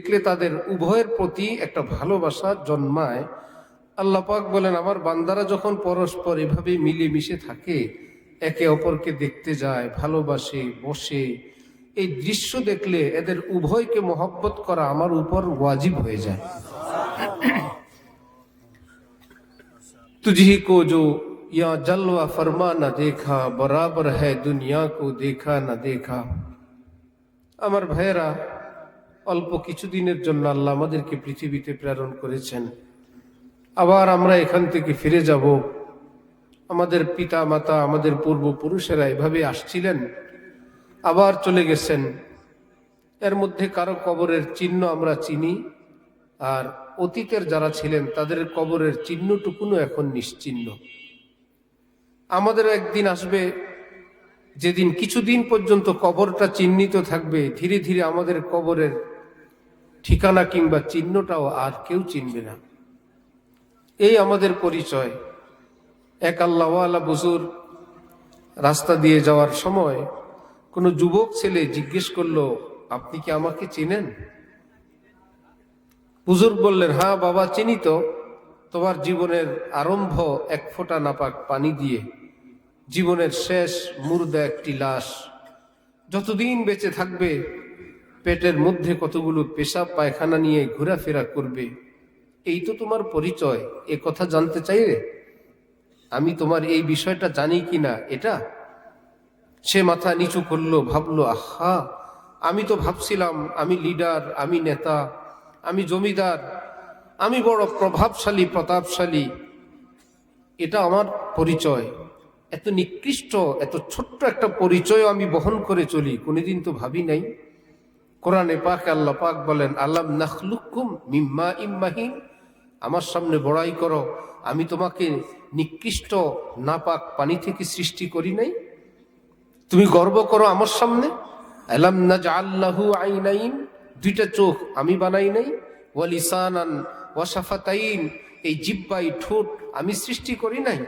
দেখলে তাদের উভয়ের প্রতি একটা ভালোবাসা জন্মায়। আল্লাহ পাক বলেন, আমার বান্দারা যখন পরস্পর এভাবে মিলেমিশে থাকে, একে অপরকে দেখতে যায়, ভালোবাসে, বসে, এই দৃশ্য দেখলে এদের উভয়কে মহব্বত করা আমার উপর ওয়াজিব হয়ে যায়। तुझी को जो या जलवा फरमा न देखा, बराबर है दुनिया को देखा न देखा। আমার ভাইয়েরা, অল্প কিছুদিনের জন্য আল্লাহ আমাদেরকে পৃথিবীতে প্রেরণ করেছেন। আবার আমরা এখান থেকে ফিরে যাব। আমাদের পিতা মাতা, আমাদের পূর্বপুরুষেরা এভাবে আসছিলেন, আবার চলে গেছেন। এর মধ্যে কারো কবরের চিহ্ন আমরা চিনি, আর অতীতের যারা ছিলেন তাদের কবরের চিহ্নটুকুনো এখন নিশ্চিহ্ন। আমাদেরও একদিন আসবে যেদিন কিছুদিন পর্যন্ত কবরটা চিহ্নিত থাকবে, ধীরে ধীরে আমাদের কবরের ঠিকানা কিংবা চিহ্নটাও আর কেউ চিনবে না। এই আমাদের পরিচয়। এক আল্লাহওয়ালা বুজুর্গ রাস্তা দিয়ে যাওয়ার সময় কোনো যুবক ছেলে জিজ্ঞেস করলো, আপনি কি আমাকে চেনেন? বুজুর্গ বললেন, হ্যাঁ বাবা, চিনি তো। তোমার জীবনের আরম্ভ এক ফোঁটা নাপাক পানি দিয়ে, জীবনের শেষ মুর্দা একটি লাশ। যতদিন বেঁচে থাকবে পেটের মধ্যে কতগুলো পেশাব পায়খানা নিয়ে ঘোরাফেরা করবে, এই তো তোমার পরিচয়। এ কথা জানতে চাইলে আমি তোমার এই বিষয়টা জানি কিনা এটা? সে মাথা নিচু করলো, ভাবলো, আহা, আমি তো ভাবছিলাম আমি লিডার, আমি নেতা, আমি জমিদার, আমি বড় প্রভাবশালী, প্রতাপশালী, এটা আমার পরিচয়। এত নিকৃষ্ট, এত ছোট্ট একটা পরিচয় আমি বহন করে চলি, কোনোদিন তো ভাবি নাই। কোরআনে পাকে আল্লাহ পাক বলেন, আলাম নাখলুকুম মিম্মা ইম্মাহিন, আমার সামনে বড়াই করো, আমি তোমাকে নিকৃষ্ট নাপাক পানি থেকে সৃষ্টি করি নাই? তুমি গর্ব করো আমার সামনে? আলাম নাজআল লাহু আইনাইন, দুইটা চোখ আমি বানাই নাই? ওয়া লিসানান ওয়া শাফাতাইন, এই জিহ্বাই, ঠোঁট আমি সৃষ্টি করি নাই?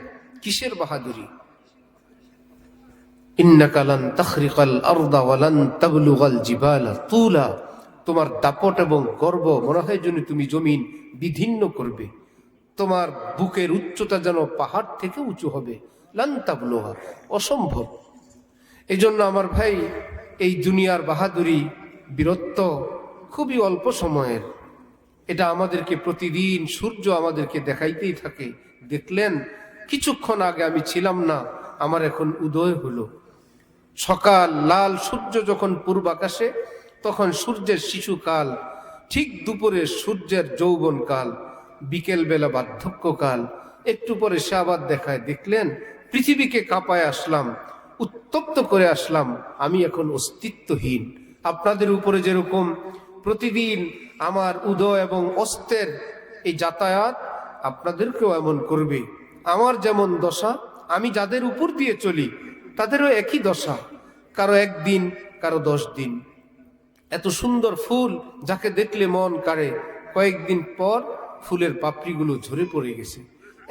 কিসের বাহাদুরি? ইন্নাকা লান তাখরিকাল আরদা ওয়া লান তাবলুগাল জিবালা তুলা, তোমার দাপট এবং গর্ব মনে হয় যেন তুমি জমিন বিদীর্ণ করবে, তোমার বুকের উচ্চতা যেন পাহাড় থেকে উঁচু হবে। লান তাবলুগা, অসম্ভব। এই জন্য আমার ভাই, এই দুনিয়ার বাহাদুরি, বীরত্ব খুবই অল্প সময়ের। এটা আমাদেরকে প্রতিদিন সূর্য আমাদেরকে দেখাইতেই থাকে। দেখলেন কিছুক্ষণ আগে আমি ছিলাম না, আমার এখন উদয় হলো। সকাল লাল সূর্য যখন পূর্বাকাশে, তখন সূর্যের শিশুকাল, ঠিক দুপুরে সূর্যের যৌবনকাল, বিকেল বেলা বার্ধক্যকাল, একটু পরে সে আবার দেখায়। দেখলেন পৃথিবীকে কাঁপায় আসলাম, উত্তপ্ত করে আসলাম, আমি এখন অস্তিত্বহীন। আপনাদের উপরে যেরকম প্রতিদিন আমার উদয় এবং অস্তের এই যাতায়াত, আপনাদেরকেও এমন করবে। আমার যেমন দশা, আমি যাদের উপর দিয়ে চলি তাদেরও একই দশা, কারো একদিন, কারো 10 দিন। এত সুন্দর ফুল যাকে দেখলে মন কাড়ে, কয়েকদিন পর ফুলের পাপড়িগুলো ঝরে পড়ে গেছে।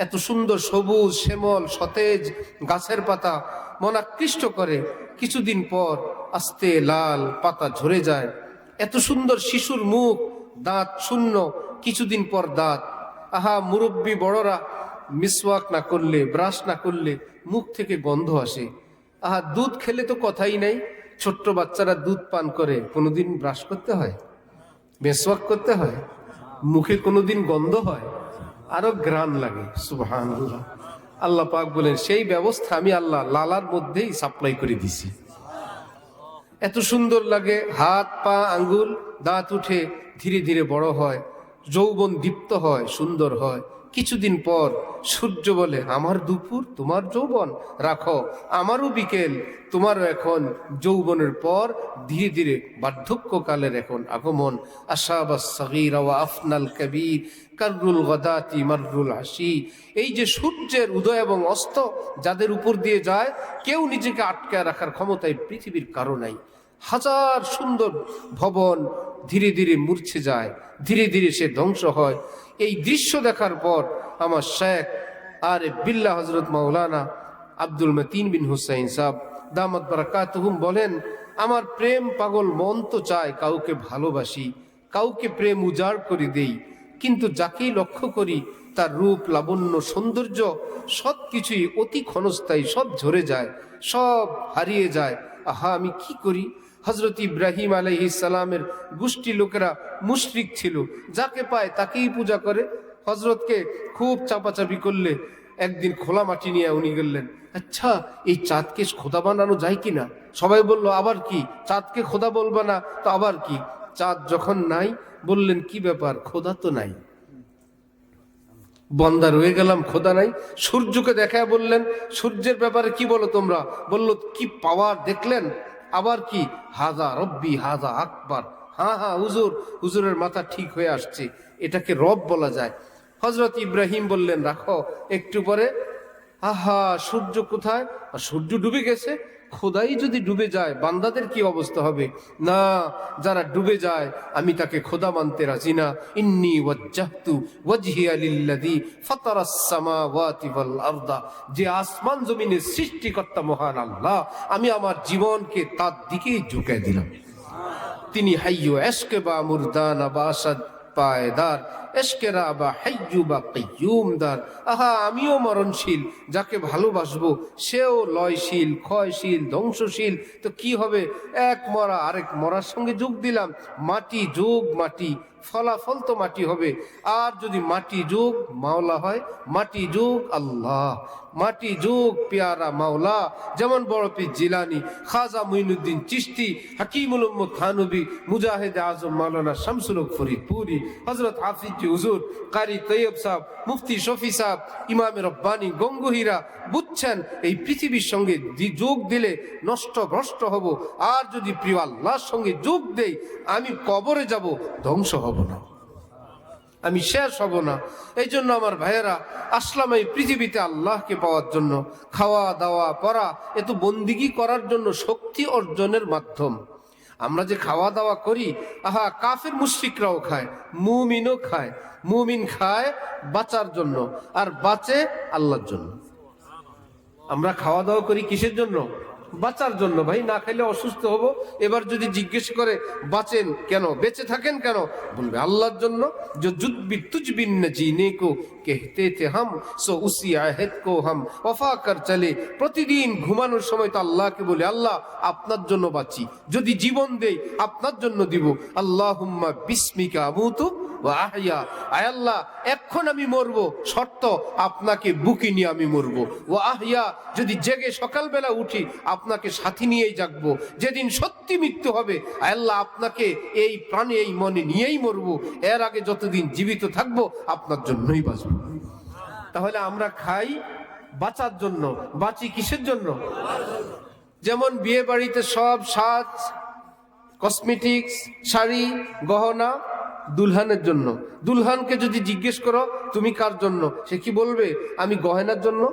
এত সুন্দর সবুজ শ্যামল সতেজ গাছের পাতা মন আকৃষ্ট করে, কিছুদিন পর আস্তে লাল পাতা ঝরে যায়। এত সুন্দর শিশুর মুখ, দাঁত শূন্য, কিছুদিন পর দাঁত। আহা, মুরব্বী বড়রা মিসওয়াক না করলে, ব্রাশ না করলে মুখ থেকে গন্ধ আসে। আহা, দুধ খেলে তো কথাই নাই। ছোট্ট বাচ্চারা দুধ পান করে, কোনোদিন ব্রাশ করতে হয়, মিসওয়াক করতে হয়, মুখে কোনোদিন গন্ধ হয়, আরো ঘ্রাণ লাগে। সুবহানাল্লাহ। আল্লাহ পাক বলেন, সেই ব্যবস্থা আমি আল্লাহ লালার মধ্যেই সাপ্লাই করে দিছি। এত সুন্দর লাগে, হাত পা আঙ্গুল দাঁত উঠে ধীরে ধীরে বড় হয়, যৌবন দীপ্ত হয়, সুন্দর হয়। কিছুদিন পর সূর্য বলে, আমার দুপুর তোমার যৌবন রাখো, আমারও বিকেল তোমারও এখন যৌবনের পর ধীরে ধীরে বার্ধক্যকালের এখন আগমন। আশাবাস সাগীরা ওয়া আফনাল কবীর কাররুল গাদাতি মাররুল আশি। এই যে সূর্যের উদয় এবং অস্ত যাদের উপর দিয়ে যায়, কেউ নিজেকে আটকে রাখার ক্ষমতায় পৃথিবীর কারো নাই। হাজার সুন্দর ভবন ধীরে ধীরে মূর্ছে যায়, ধীরে ধীরে সে ধ্বংস হয়। এই দৃশ্য দেখার পর আমার শেখ আরে বিল্লাহ হযরত মাওলানা আব্দুল মতিন বিন হুসাইন সাহেব দামাত বারাকাতুহুম বলেন, আমার প্রেম পাগল মন তো চায় কাউকে ভালোবাসি, কাউকে প্রেম উজাড় করে দেই, কিন্তু যাকেই লক্ষ্য করি তার রূপ, লাবণ্য, সৌন্দর্য সব কিছুই অতি ক্ষণস্থায়ী, সব ঝরে যায়, সব হারিয়ে যায়। আহা, আমি কি করি? হজরত ইব্রাহিম আলাইহিস সালামের গোষ্ঠী লোকেরা মুশরিক ছিল, যাকে পায় তাকেই পূজা করে। হজরতকে খুব চাপাচাপি করলে একদিন খোলা মাটি নিয়ে উনি গেলেন, আচ্ছা এই চাঁদকে খোদা বানানো যায় কিনা? সবাই বলল, আবার কি, চাঁদকে খোদা বলবা না তো আবার কি? চাঁদ যখন নাই, বললেন কি ব্যাপার, খোদা তো নাই, বন্দা রয়ে গেলাম, খোদা নাই। সূর্যকে দেখায় বললেন, সূর্যের ব্যাপারে কি বলো তোমরা? বলল, কি পাওয়ার দেখলেন? আবার কি, হাজা রব্বি হাজা আকবার। হ্যাঁ হ্যাঁ হুজুর, হুজুরের মাথা ঠিক হয়ে আসছে, এটাকে রব বলা যায়। হজরত ইব্রাহিম বললেন, রাখো। একটু পরে, আহা সূর্য কোথায়? সূর্য ডুবে গেছে। খোদাই যদি ডুবে যায়, বান্দাদের কি অবস্থা হবে? না, যারা ডুবে যায় আমি তাকে খোদা মানতে রাজি না। ইন্নী ওয়াজ্জাহতু ওয়াজহিয়া লিল্লাযী ফাতারাস সামাওয়াতি ওয়াল আরদা, যে আসমান জমিনের সৃষ্টিকর্তা মহান আল্লাহ, আমি আমার জীবনকে তার দিকেই ঝুঁকে দিলাম। তিনি হাইয়্যু এশকে বা মুরদানা বা আসাদ পায়দার, এশকেরা বা হাইয়্যু বা কাইয়্যুমদার। আহা, আমিও মরণশীল, যাকে ভালোবাসবো সেও লয়শীল, ক্ষয়শীল, ধ্বংসশীল। তো কি হবে? এক মরা আরেক মরার সঙ্গে যোগ দিলাম। মাটি যোগ মাটি, ফলাফল তো মাটি হবে। আর যদি মাটি যোগ মাওলা হয়, মাটি যোগ আল্লাহ, মাটি যোগ পেয়ারা মাওলা। যেমন বড় পীর জিলানী, খাজা মুঈনুদ্দিন চিশতি, হাকিমুল উম্মত থানভী, মুজাহিদ আজম মাওলানা শামসুল হক ফরিদপুরি, হযরত হাফিজ হুজুর কারি তৈয়ব সাহেব, মুফতি শফি সাহেব, ইমাম রব্বানী গঙ্গোহীরা বুঝছেন, এই পৃথিবীর সঙ্গে যোগ দিলে নষ্ট ভ্রষ্ট হব। আর যদি প্রিয় আল্লাহর সঙ্গে যোগ দেই, আমি কবরে যাব, ধ্বংস হব না, আমি শেষ হব না। এই জন্য আমার ভাইয়েরা, আসলাম এই পৃথিবীতে আল্লাহকে পাওয়ার জন্য। খাওয়া দাওয়া পড়া এ তো বন্দিগি করার জন্য, শক্তি অর্জনের মাধ্যম। আমরা যে খাওয়া দাওয়া করি, আহা কাফের মুশরিকরাও খায়, মুমিনও খায়। মুমিন খায় বাঁচার জন্য, আর বাঁচে আল্লাহর জন্য। আমরা খাওয়া দাওয়া করি কিসের জন্য? বাঁচার জন্য। ভাই, না খাইলে অসুস্থ হব। এবার যদি জিজ্ঞেস করে বাঁচেন কেন, বেঁচে থাকেন কেন, বলবে আল্লাহর জন্য। जो जुद भी तुझ बिन न जीने को कहते थे हम, सो उसी आहद को हम वफा कर चले। প্রতিদিন ঘুমানোর সময় তো আল্লাহকে বলি, আল্লাহ আপনার জন্য বাঁচি, যদি জীবন দেই আপনার জন্য দিব। আল্লাহুম্মা বিসমিকা আমুতু ওয়া আহইয়া, আয় আল্লাহ এখন আমি মরবো, শর্ত আপনাকে বুকে নিয়ে আমি মরবো। ওয়া আহইয়া, যদি জেগে সকালবেলা উঠি আপনাকে সাথী নিয়েই জাগবো। যেদিন সত্যি মৃত্যু হবে, আয় আল্লাহ আপনাকে এই প্রাণে এই মনে নিয়েই মরবো। এর আগে যতদিন জীবিত থাকবো আপনার জন্যই বাঁচবো। তাহলে আমরা খাই বাঁচার জন্য, বাঁচি কিসের জন্য? যেমন বিয়ে বাড়িতে সব সাজ, কসমেটিক্স, শাড়ি, গহনা দুলহানের জন্য। দুলহানকে যদি জিজ্ঞেস করো তুমি কার জন্য, সে কি বলবে? আমি গহনার জন্য,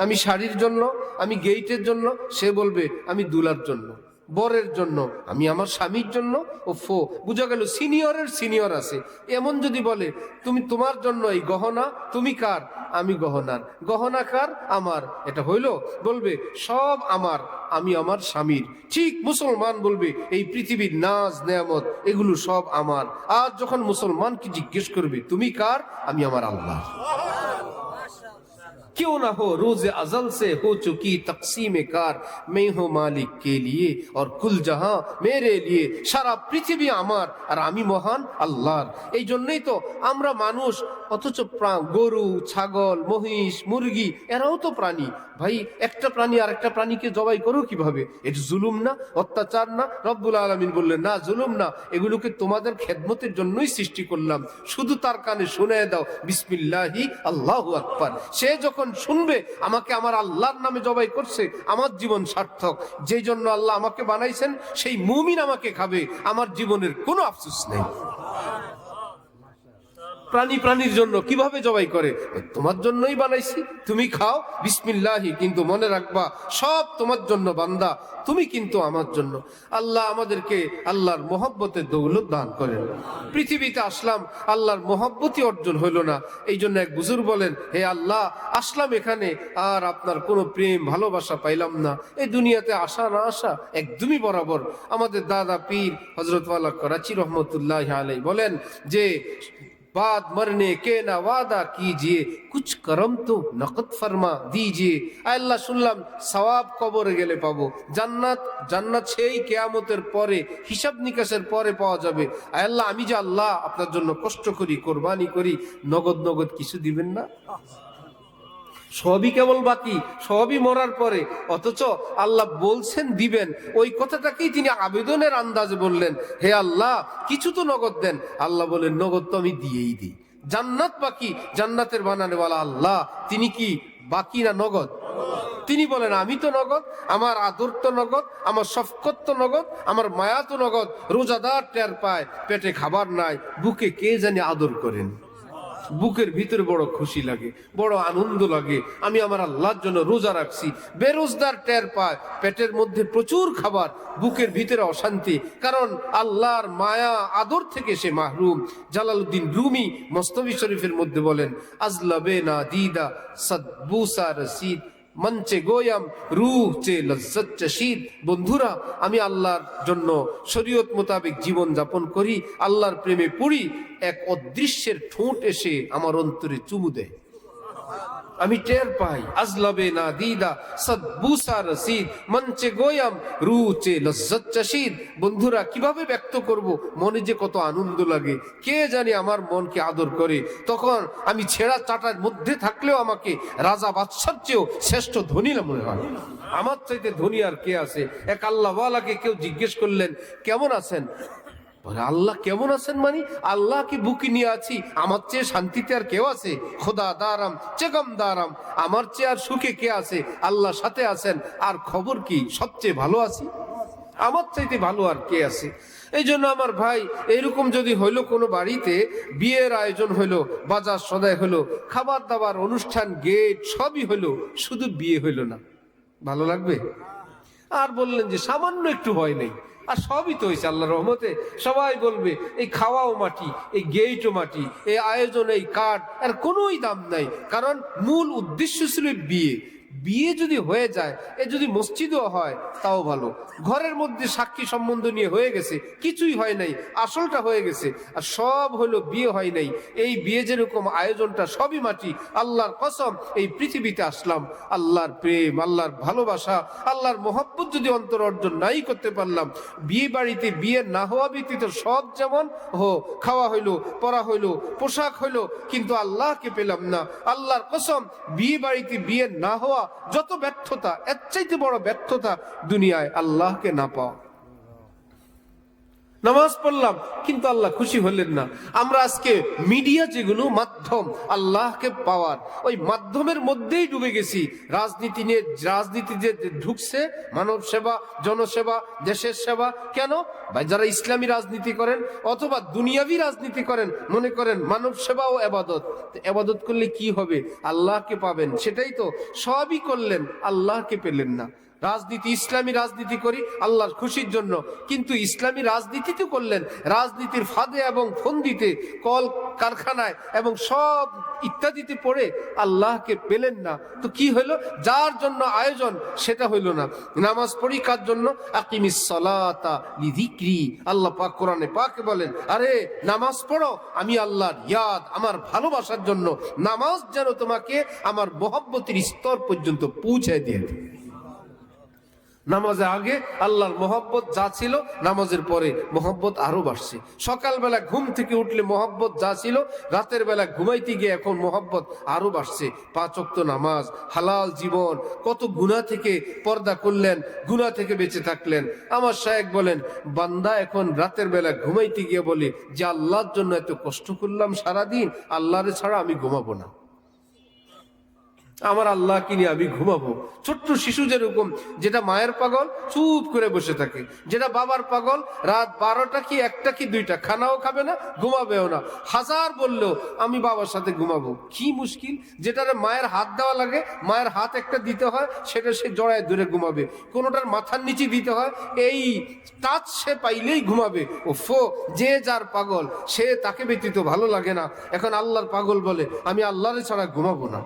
আমি শাড়ির জন্য, আমি গেইটের জন্য। সে বলবে আমি দুলার জন্য, বরের জন্য, আমি আমার স্বামীর জন্য। ও ফো, বুঝা গেল সিনিয়রের সিনিয়র আছে। এমন যদি বলে তুমি তোমার জন্য এই গহনা, তুমি কার? আমি গহনার। গহনা কার? আমার। এটা হইল? বলবে সব আমার, আমি আমার স্বামীর। ঠিক মুসলমান বলবে এই পৃথিবীর নাজ নেয়ামত এগুলো সব আমার। আর যখন মুসলমানকে জিজ্ঞেস করবে তুমি কার? আমি আমার আল্লাহ। क्यों ना हो रोज अजल से हो चुकी तकसीम कार, मैं हूं मालिक के लिए और कुल जहां मेरे लिए। সারা পৃথিবী আমার আর আমি মহান আল্লাহর। এই জন্যই তো আমরা মানুষ, অথচ গরু, ছাগল, মহিষ, মুরগি এরাও তো প্রাণী। ভাই, একটা প্রাণী আর একটা প্রাণীকে জবাই করো কিভাবে? এটা জুলুম না, অত্যাচার না? রব্বুল আলামিন বললেন না, জুলুম না, এগুলোকে তোমাদের খেদমতের জন্যই সৃষ্টি করলাম। শুধু তার কানে শুনে দাও বিসমিল্লাহি আল্লাহু আকবার। সে যখন শুনবে আমাকে আমার আল্লাহর নামে জবাই করছে, আমার জীবন সার্থক। যেই জন্য আল্লাহ আমাকে বানাইছেন সেই মুমিন আমাকে খাবে, আমার জীবনের কোনো আফসোস নেই। প্রাণীর জন্য কিভাবে জবাই করে? তোমার জন্যই বানাইছি, তুমি খাও বিসমিল্লাহি, কিন্তু মনে রাখবা সব তোমার জন্য বান্দা, তুমি কিন্তু আমার জন্য। আল্লাহ আমাদেরকে আল্লাহর মহব্বতের দৌলত দান করেন। পৃথিবীতে আসলাম, আল্লাহর মহব্বতই অর্জন হইল না। এই জন্য এক বুজুর্গ বলেন, হে আল্লাহ, আসলাম এখানে আর আপনার কোনো প্রেম ভালোবাসা পাইলাম না। এই দুনিয়াতে আসা না আসা একদমই বরাবর। আমাদের দাদা পীর হযরত ওয়ালা করাচি রহমতুল্লাহ আলাইহি বলেন যে बाद मरने के ना वादा कीजिए, कुछ करम तो नकद फरमा दीजिए। আল্লাহ শুনলাম সওয়াব কবরে গেলে পাবো, জান্নাত সেই কিয়ামতের পরে, হিসাব নিকাশের পরে পাওয়া যাবে। আল্লাহ, আমি যে আল্লাহ আপনার জন্য কষ্ট করি, কোরবানি করি, নগদ কিছু দিবেন না? সবই কেবল বাকি, সবই মরার পরে, অথচ আল্লাহ বলছেন দিবেন। ওই কথাটাকেই তিনি আবেদনের আন্দাজে বললেন, হে আল্লাহ কিছু তো নগদ দেন। আল্লাহ বলেন, নগদ তো আমি দিয়েই দিই। জান্নাত বাকি, জান্নাতের বানানেওয়ালা আল্লাহ, তিনি কি বাকি না নগদ? তিনি বলেন, আমি তো নগদ, আমার আদর তো নগদ, আমার শফকত তো নগদ, আমার মায়া তো নগদ। রোজাদার টের পায় পেটে খাবার নাই, বুকে কে জানি আদর করেন, বুকের ভিতরে বড় খুশি লাগে, বড় আনন্দ লাগে, আমি আমার আল্লাহর জন্য রোজা রাখছি। বেরোজগার টের পায় পেটের মধ্যে প্রচুর খাবার, বুকের ভিতরে অশান্তি, কারণ আল্লাহর মায়া আদর থেকে সে মাহরুম। জালালউদ্দিন রুমি মস্তবি শরীফের মধ্যে বলেন, আজলাবে না দিদা সদবুসা রসিদ, মঞ্চে গোয়াম রূহ চে লজ্জত চশীদ। বন্ধুরা, আমি আল্লাহর জন্য শরীয়ত মোতাবেক জীবন যাপন করি, আল্লাহর প্রেমে পড়ি, এক অদৃশ্যের ঠোঁট এসে আমার অন্তরে চুমু দেয়, আমি টের পাই। আজলাবে না দিদা সদবুসা রসিদ, মঞ্চে গোয়াম রূহ চে লজ্জত চশীদ। বন্ধুরা, কিভাবে ব্যক্ত করব? মনে যে কত আনন্দ লাগে, কে জানি আমার মনকে আদর করে। তখন আমি ছেঁড়া চাটার মধ্যে থাকলেও আমাকে রাজা বাদশার চেয়েও শ্রেষ্ঠ ধনী মনে হয়। আমার চাইতে ধনী আর কে আছে? এক আল্লাহওয়ালাকে কেউ জিজ্ঞেস করলেন, কেমন আছেন? আল্লাহ কেমন আছেন মানে? আল্লাহ কি বুকে নিয়ে আছি, আমার চেয়ে শান্তিতে আর কেউ আছে? খোদা দারাম চেগম দারাম, আমার চেয়ে আর সুখে কে আছে? আল্লাহ সাথে আছেন, আর খবর কি, সবচেয়ে ভালো আছি, আমার চাইতে ভালো আর কে আছে? এই জন্য আমার ভাই, এইরকম যদি হইলো কোনো বাড়িতে বিয়ের আয়োজন হইলো, বাজার সদাই হইলো, খাবার দাবার অনুষ্ঠান গেট সবই হইলো, শুধু বিয়ে হইলো না, ভালো লাগবে? আর বললেন যে সামান্য একটু ভয় নেই, আর সবই তো হয়েছে আল্লাহর রহমতে। সবাই বলবে এই খাওয়াও মাটি, এই গেটও মাটি, এই আয়োজন, এই কাঠ, আর কোনোই দাম নাই। কারণ মূল উদ্দেশ্য ছিল বিয়ে। বিয়ে যদি হয়ে যায়, এ যদি মসজিদও হয় তাও ভালো, ঘরের মধ্যে সাক্ষী সম্বন্ধ নিয়ে হয়ে গেছে, কিছুই হয় নাই, আসলটা হয়ে গেছে, আর সব হলো বিয়ে হয় নাই। এই বিয়ে যেরকম আয়োজনটা সবই মাটি। আল্লাহর কসম, এই পৃথিবীতে আসলাম আল্লাহর প্রেম, আল্লাহর ভালোবাসা, আল্লাহর মহব্বত যদি অন্তর অর্জন নাই করতে পারলাম, বিয়ে বাড়িতে বিয়ে না হওয়া ব্যতীত সব যেমন খাওয়া হইলো, পরা হইলো, পোশাক হইলো, কিন্তু আল্লাহকে পেলাম না। আল্লাহর কসম, বিয়ে বাড়িতে বিয়ে না হওয়া যত ব্যর্থতা, এর চাইতে বড় ব্যর্থতা দুনিয়ায় আল্লাহকে না পাওয়া। নামাজ পড়লাম কিন্তু আল্লাহ খুশি হলেন না। আমরা আজকে মিডিয়া যেগুলো মাধ্যম আল্লাহকে পাওয়ার, ওই মাধ্যমের মধ্যেই ডুবে গেছি। রাজনীতি যে ঢুকছে, মানব সেবা, জনসেবা, দেশের সেবা, কেন ভাই? যারা ইসলামী রাজনীতি করেন অথবা দুনিয়াবী রাজনীতি করেন, মনে করেন মানব সেবা ও এবাদত। এবাদত করলে কি হবে? আল্লাহকে পাবেন, সেটাই তো। সবই করলেন, আল্লাহকে পেলেন না। রাজনীতি, ইসলামী রাজনীতি করি আল্লাহর খুশির জন্য, কিন্তু ইসলামী রাজনীতিতে করলেন রাজনীতির ফাঁদে এবং ফন্দিতে, কল কারখানায় এবং সব ইত্যাদিতে পড়ে আল্লাহকে পেলেন না। তো কি হইলো? যার জন্য আয়োজন সেটা হইল না। নামাজ পড়ি কার জন্য? আকিমিস সালাতা লিযিকরি। আল্লাহ পাক কোরআনে পাকে বলেন, আরে নামাজ পড়ো আমি আল্লাহর ইয়াদ, আমার ভালোবাসার জন্য। নামাজ যেন তোমাকে আমার মহব্বতের স্তর পর্যন্ত পৌঁছে দিয়ে দেয়। নামাজে আগে আল্লাহর মহব্বত যা ছিল, নামাজের পরে মহব্বত আরো বাড়ছে। সকালবেলা ঘুম থেকে উঠলে মহব্বত যা ছিল, রাতের বেলা ঘুমাইতে গিয়ে এখন মহব্বত আরো বাড়ছে। 5 ওয়াক্ত নামাজ, হালাল জীবন, কত গুনাহ থেকে পর্দা করলেন, গুনাহ থেকে বেঁচে থাকলেন। আমার শায়েখ বলেন, বান্দা এখন রাতের বেলা ঘুমাইতে গিয়ে বলে যে আল্লাহর জন্য এত কষ্ট করলাম সারাদিন, আল্লাহরে ছাড়া আমি ঘুমাবো না। আমার আল্লাহ কিনে আমি ঘুমাবো। ছোট্ট শিশু যেরকম, যেটা মায়ের পাগল চুপ করে বসে থাকে, যেটা বাবার পাগল রাত 12টা কি 1টা কি 2টা খানাও খাবে না, ঘুমাবেও না, হাজার বললেও আমি বাবার সাথে ঘুমাবো। কি মুশকিল! যেটারে মায়ের হাত দেওয়া লাগে, মায়ের হাত একটা দিতে হয়, সেটা সে জড়ায় ধরে ঘুমাবে। কোনোটার মাথার নিচে দিতে হয়, এই টাচ সে পাইলেই ঘুমাবে। ওফো, যে যার পাগল সে তাকে ব্যতীত ভালো লাগে না। এখন আল্লাহর পাগল বলে আমি আল্লাহরে ছাড়া ঘুমাবো না।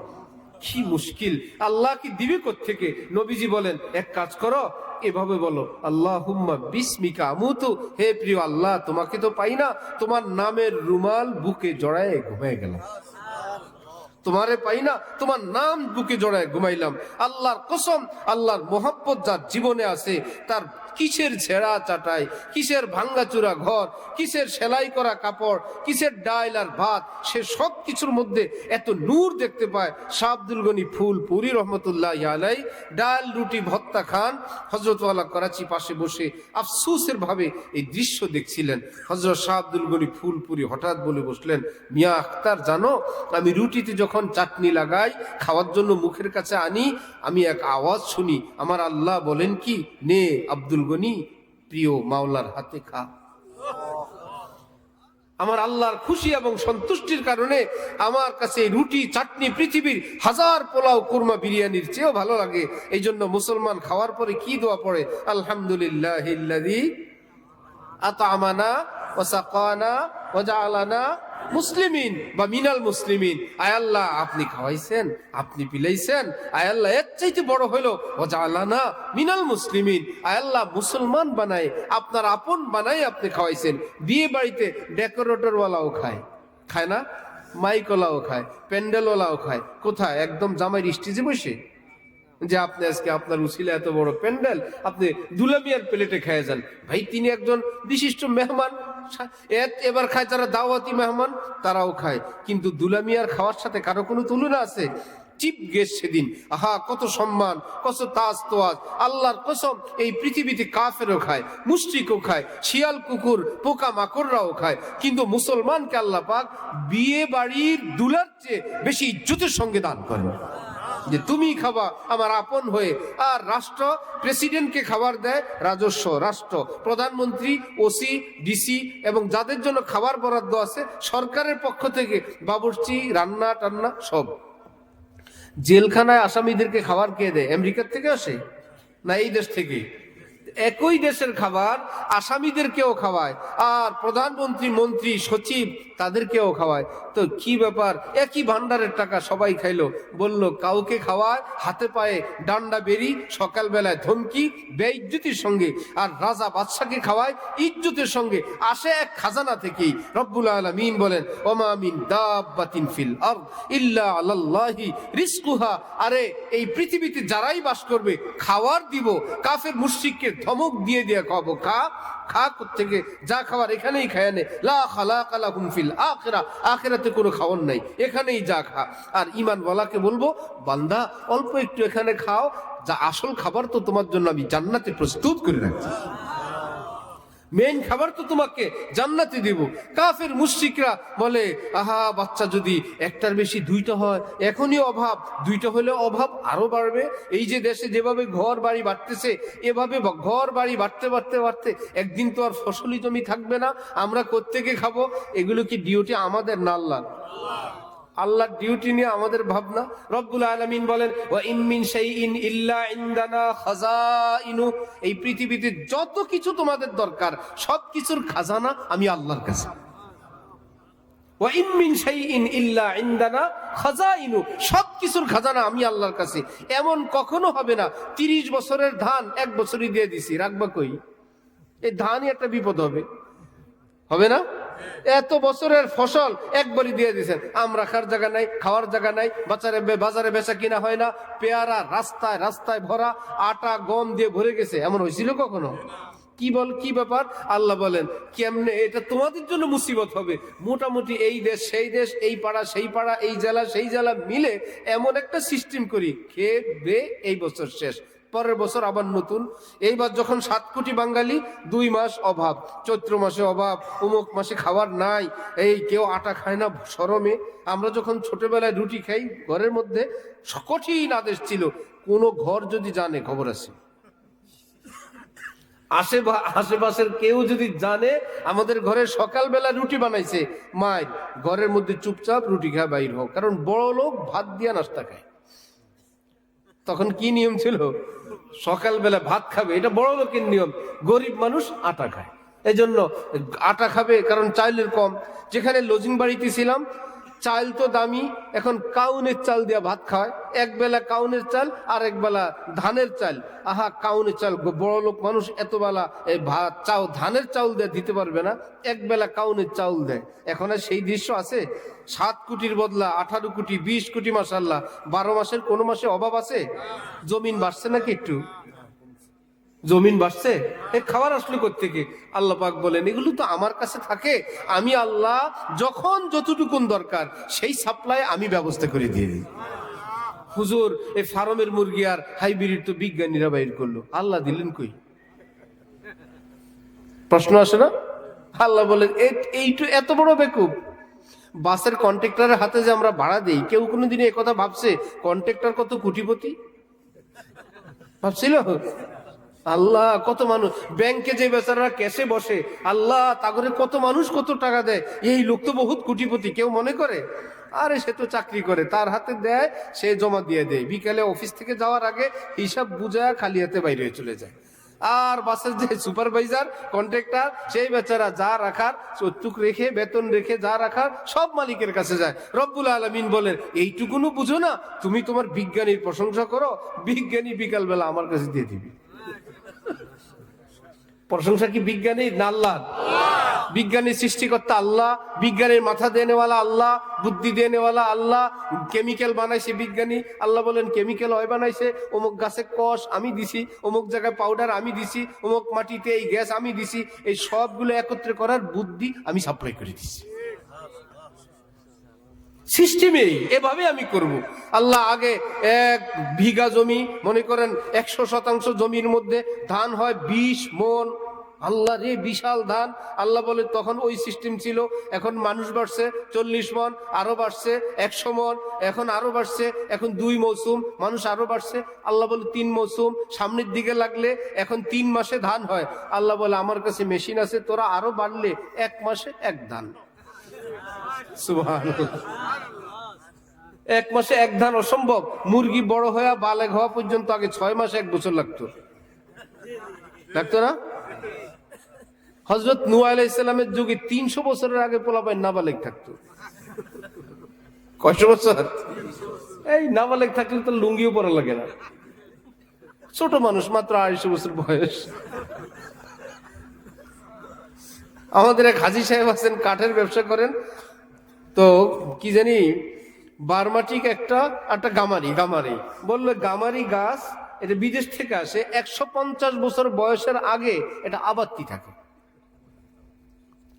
কি মুশকিল! আল্লাহ কি দিবে কোত্থেকে? নবীজি বলেন এক কাজ করো, এভাবে বলো আল্লাহুম্মা বিসমিকা আমুতু, হে প্রিয় আল্লাহ তোমাকে তো পাই না, তোমার নামের রুমাল বুকে জড়ায় ঘুমিয়ে গেলাম। তোমারে পাই না, তোমার নাম বুকে জড়ায় ঘুমাইলাম। আল্লাহর কসম, আল্লাহর মোহাব্বত যার জীবনে আছে, তার কিসের ছেঁড়া চাটাই, কিসের ভাঙ্গাচুরা ঘর, কিসের সেলাই করা কাপড়, কিসের ডাল আর ভাত, সে সব কিছুর মধ্যে এত নূর দেখতে পায়। শাহ আব্দুল গনি ফুলপুরি রহমতুল্লাহ আলাই ডাল রুটি ভত্তা খান, হজরতওয়ালা করাচি পাশে বসে আফসোসের ভাবে এই দৃশ্য দেখছিলেন। হজরত শাহ আব্দুল গনি ফুলপুরি হঠাৎ বলে বসলেন, মিয়া আখতার জানো, আমি রুটিতে যখন চাটনি লাগাই খাওয়ার জন্য মুখের কাছে আনি, আমি এক আওয়াজ শুনি, আমার আল্লাহ বলেন কি, নে আব্দুল গনি প্রিয় মাওলার হাতে খা। আমার আল্লাহর খুশি এবং সন্তুষ্টির কারণে আমার কাছে রুটি চাটনি পৃথিবীর হাজার পোলাও কুরমা বিরিয়ানির চেয়েও ভালো লাগে। এই জন্য মুসলমান খাওয়ার পরে কি দোয়া পড়ে? আলহামদুলিল্লাহিল্লাযী আত'আমানা ওয়া সাকানা ওয়া জাআলানা মুসলিমিন বা মিনাল মুসলিমিন। আয় আল্লাহ আপনি খাওয়াইছেন, আপনি পিলাইছেন, আয় আল্লাহ এর চাইতে বড় হইলো ওয়া জাআলানা মিনাল মুসলিমিন, আয় আল্লাহ মুসলমান বানায়, আপনার আপন বানাই আপনি খাওয়াইছেন। বিয়ে বাড়িতে ডেকোরেটর ওয়ালাও খায়, খায় না? মাইকওয়ালাও খায়, প্যান্ডেল ওয়ালাও খায়। কোথায়? একদম জামাইয়ের স্টেজে বসে, যে আপনি আজকে আপনার উসিলা এত বড় প্যান্ডেল, আপনি দুলামিয়ার প্লেটে খেয়ে যান। ভাই তিনি একজন বিশিষ্ট মেহমান, এবার খায় যারা দাওয়াতি মেহমান তারাও খায়, কিন্তু দুলামিয়ার খাওয়ার সাথে কারো কোনো তুলনা আছে? চিপ গেস্ট সেদিন, আহা কত সম্মান, কত তাজ তোয়াজ। আল্লাহর কসম, এই পৃথিবীতে কাফেরও খায়, মুশরিকও খায়, শিয়াল কুকুর পোকা মাকড়রাও খায়, কিন্তু মুসলমানকে আল্লাহ পাক বিয়ে বাড়ির দুলার চেয়ে বেশি ইজ্জতের সঙ্গে দান করেন, যে তুমি খাবা আমার আপন হয়ে। আর রাষ্ট্র প্রেসিডেন্টকে খাবার দেয়, রাজস্ব রাষ্ট্র, প্রধানমন্ত্রী, ওসি, ডিসি এবং যাদের জন্য খাবার বরাদ্দ আছে সরকারের পক্ষ থেকে বাবুর্চি, রান্না টান্না সব। জেলখানায় আসামিদেরকে খাবার কে দেয়? আমেরিকার থেকে আসে না এই দেশ থেকে? একই দেশের খাবার আসামিদেরকেও খাওয়ায়, আর প্রধানমন্ত্রী, মন্ত্রী, সচিব তাদেরকেও খাওয়ায়। তো কি ব্যাপার? একই ভান্ডারের টাকা সবাই খাইলো। বলল কাউকে খাওয়ায় হাতে পায়ে ডান্ডা বেরি, সকালবেলায় ধমকি বেইজ্জতির সঙ্গে, আর রাজা বাদশাকে খাওয়ায় ইজ্জতের সঙ্গে। আসে এক খাজানা থেকেই। রব্বুল আলামিন বলেন, ওমা মিন দাব্বাতিন ফিল আরদ ইল্লা আলাল্লাহি রিজকুহা। আরে এই পৃথিবীতে যারাই বাস করবে খাওয়ার দিব। কাফের মুশরিককে ধমক দিয়ে দিয়ে খাবো, খা খা থেকে, যা খাবার এখানেই খায় নে, লা খালাকা লাহুম ফিল আখিরা, আখিরাতে কোনো খাওয়ার নাই, এখানেই যা খা। আর ঈমান ওয়ালাকে বলবো, বান্দা অল্প একটু এখানে খাও, যা আসল খাবার তো তোমার জন্য আমি জান্নাতে প্রস্তুত করে রাখছি, মেইন খাবার তো তোমাকে জান্নাতে দিব। কাফের মুশরিকরা বলে, আহা বাচ্চা যদি একটার বেশি দুইটা হয়, এখনই অভাব, দুইটা হলে অভাব আরো বাড়বে। এই যে দেশে যেভাবে ঘর বাড়ি বাড়তেছে, এভাবে ঘর বাড়ি বাড়তে বাড়তে বাড়তে একদিন তো আর ফসলি জমি থাকবে না, আমরা কোত্থেকে খাবো? এগুলো কি ডিউটি আমাদের না আল্লাহর? আল্লাহর ডিউটি নিয়ে আমাদের ভাবনা। রব্বুল আলামিন বলেন, ওয়া ইন মিন শাইইন ইল্লা ইনদানা খাযাইনু। এই পৃথিবীতে যত কিছু তোমাদের দরকার সব কিছুর খাজানা আমি আল্লাহর কাছে। ওয়া ইন মিন শাইইন ইল্লা ইনদানা খাযাইনু, সব কিছুর খাজানা আমি আল্লাহর কাছে। এমন কখনো হবে না 30 বছরের ধান এক বছরই দিয়ে দিছি, রাখবা কই? এই ধানই একটা বিপদ হবে, হবে না? এত বছরের ফসল একবারই দিয়ে দিয়েছেন, আম রাখার জায়গা নাই, খাওয়ার জায়গা নাই, বাজারে বেচা কিনা হয় না, পেয়ারা রাস্তায় রাস্তায় ভরা, আটা গম দিয়ে ভরে গেছে। এমন হয়েছিল কখনো? কি ব্যাপার? আল্লাহ বলেন, কেমনে এটা তোমাদের জন্য মুসিবত হবে? মোটামুটি এই দেশ সেই দেশ, এই পাড়া সেই পাড়া, এই জেলা সেই জেলা মিলে এমন একটা সিস্টেম করি, খেয়ে বে এই বছর শেষ, পরের বছর আবার নতুন। এইবার যখন 7 কোটি বাঙালি, 2 মাস অভাব, চৈত্র মাসে অভাব, অমুক মাসে খাবার নাই, এই কেউ আটা খায় না শরমে। আমরা যখন ছোটবেলায় রুটি খাই ঘরের মধ্যে কঠিন আদেশ ছিল, কোন ঘর যদি জানে খবর আছে, আশেপাশের কেউ যদি জানে আমাদের ঘরে সকালবেলা রুটি বানাইছে, মায়ের ঘরের মধ্যে চুপচাপ রুটি খায় বাইর হোক, কারণ বড় লোক ভাত দিয়া নাস্তা খায়। তখন কি নিয়ম ছিল? সকালবেলা ভাত খাবে, এটা বড় লোকের নিয়ম, গরিব মানুষ আটা খায়। এই জন্য আটা খাবে, কারণ চাইলের কম। যেখানে লজিং বাড়িতে ছিলাম, চাল তো দামি, এখন কাউনের চাল দিয়া ভাত খায়। এক বেলা কাউনের চাল, আর এক বেলা ধানের চাল। আহা, কাউনের চাল, বড় লোক মানুষ এত বেলা এই ভাত চাও ধানের চাউল দিয়ে দিতে পারবে না, এক বেলা কাউনের চাউল দেয়। এখন আর সেই দৃশ্য আছে? 7 কোটির বদলা 18 কোটি, 20 কোটি, মাশাআল্লাহ। 12 মাসের কোন মাসে অভাব আছে? জমিন বাড়ছে নাকি একটু? জমিন বাড়ছে। এই খাবার আসলে কোত্থেকে? আল্লাহ পাক বলেন, এগুলো তো আমার কাছে থাকে, আমি আল্লাহ যখন যতটুকুন দরকার সেই সাপ্লাই আমি ব্যবস্থা করে দিয়ে দিই। হুজুর, এই ফার্মের মুরগি আর হাইব্রিড তো বিজ্ঞানীরা বাইর করলো, আল্লাহ দিলেন কই? প্রশ্ন আসে না? আল্লাহ বলেন, এইটু এত বড় বেকুব। বাসের কন্ট্রাক্টরের হাতে যে আমরা ভাড়া দেই, কেউ কোনোদিন এই কথা ভাবছে কন্ট্রাক্টর কত কোটিপতি? ভাবছিল? আল্লাহ, কত মানুষ ব্যাংকে যে বেচারা ক্যাশে বসে, আল্লাহ তাগরে কত মানুষ কত টাকা দেয়, এই লোক তো বহুত কোটিপতি। কেউ মনে করে আরে সে তো চাকরি করে, তার হাতে দেয়, সে জমা দিয়ে দেয়, বিকালে অফিস থেকে যাওয়ার আগে হিসাব বুঝায় খালি হাতে বাইরে চলে যায়। আর বাসের যে সুপারভাইজার কন্ট্রাক্টর, সেই বেচারা যা রাখার চুক রেখে, বেতন রেখে যা রাখার সব মালিকের কাছে যায়। রব্বুল আলামিন বলেন, এইটুকুনও বুঝো না? তুমি তোমার বিজ্ঞানীর প্রশংসা করো, বিজ্ঞানী বিকালবেলা আমার কাছে দিয়ে দিবি। প্রশংসা কি বিজ্ঞানীর না আল্লাহ? বিজ্ঞানীর সৃষ্টিকর্তা আল্লাহ, বিজ্ঞানীর মাথা দেনেওয়ালা আল্লাহ, বুদ্ধি দেনেওয়ালা আল্লাহ। কেমিক্যাল বানাইছে বিজ্ঞানী, আল্লাহ বলেন কেমিক্যাল হয় বানাইছে, অমুক গাছে কষ আমি দিছি, অমুক জায়গায় পাউডার আমি দিছি, অমুক মাটিতে এই গ্যাস আমি দিছি, এই সবগুলো একত্রে করার বুদ্ধি আমি সাপ্লাই করে দিছি। সিস্টেমেই এভাবে আমি করব। আল্লাহ আগে 1 বিঘা জমি, মনে করেন 100% জমির মধ্যে ধান হয় 20 মণ। আল্লাহ রে, বিশাল ধান। আল্লাহ বলে তখন ওই সিস্টেম ছিল, এখন মানুষ বাড়ছে 40 মণ, আরো বাড়ছে 100 মণ, এখন আরো বাড়ছে, এখন 2 মৌসুম, মানুষ আরো বাড়ছে। আল্লাহ বলে 3 মৌসুম, সামনের দিকে লাগলে এখন 3 মাসে ধান হয়। আল্লাহ বলে আমার কাছে মেশিন আছে, তোরা আরো বাড়লে 1 মাসে 1 ধান। সুবহানাল্লাহ। 1 মাসে 1 ধান অসম্ভব। মুরগি বড় হয়ে বালেগ হওয়া পর্যন্ত আগে 6 মাস 1 বছর লাগতো না? হযরত নূহ আলাইহিস সালামের যুগে 300 বছরের আগে পোলাপাইন নাবালেগ থাকতো। কয়শো বছর? এই নাবালেগ থাকলে তো লুঙ্গিও পরা লাগে না। ছোট মানুষ, মাত্র 250 বছর বয়স। আমাদের এক হাজী সাহেব আছেন, কাঠের ব্যবসা করেন। তো কি জানি বার্মাটিক একটা গামারি বললো, গামারি গাছ এটা বিদেশ থেকে আসে, 150 বছর বয়সের আগে এটা আবাত্তি থাকে।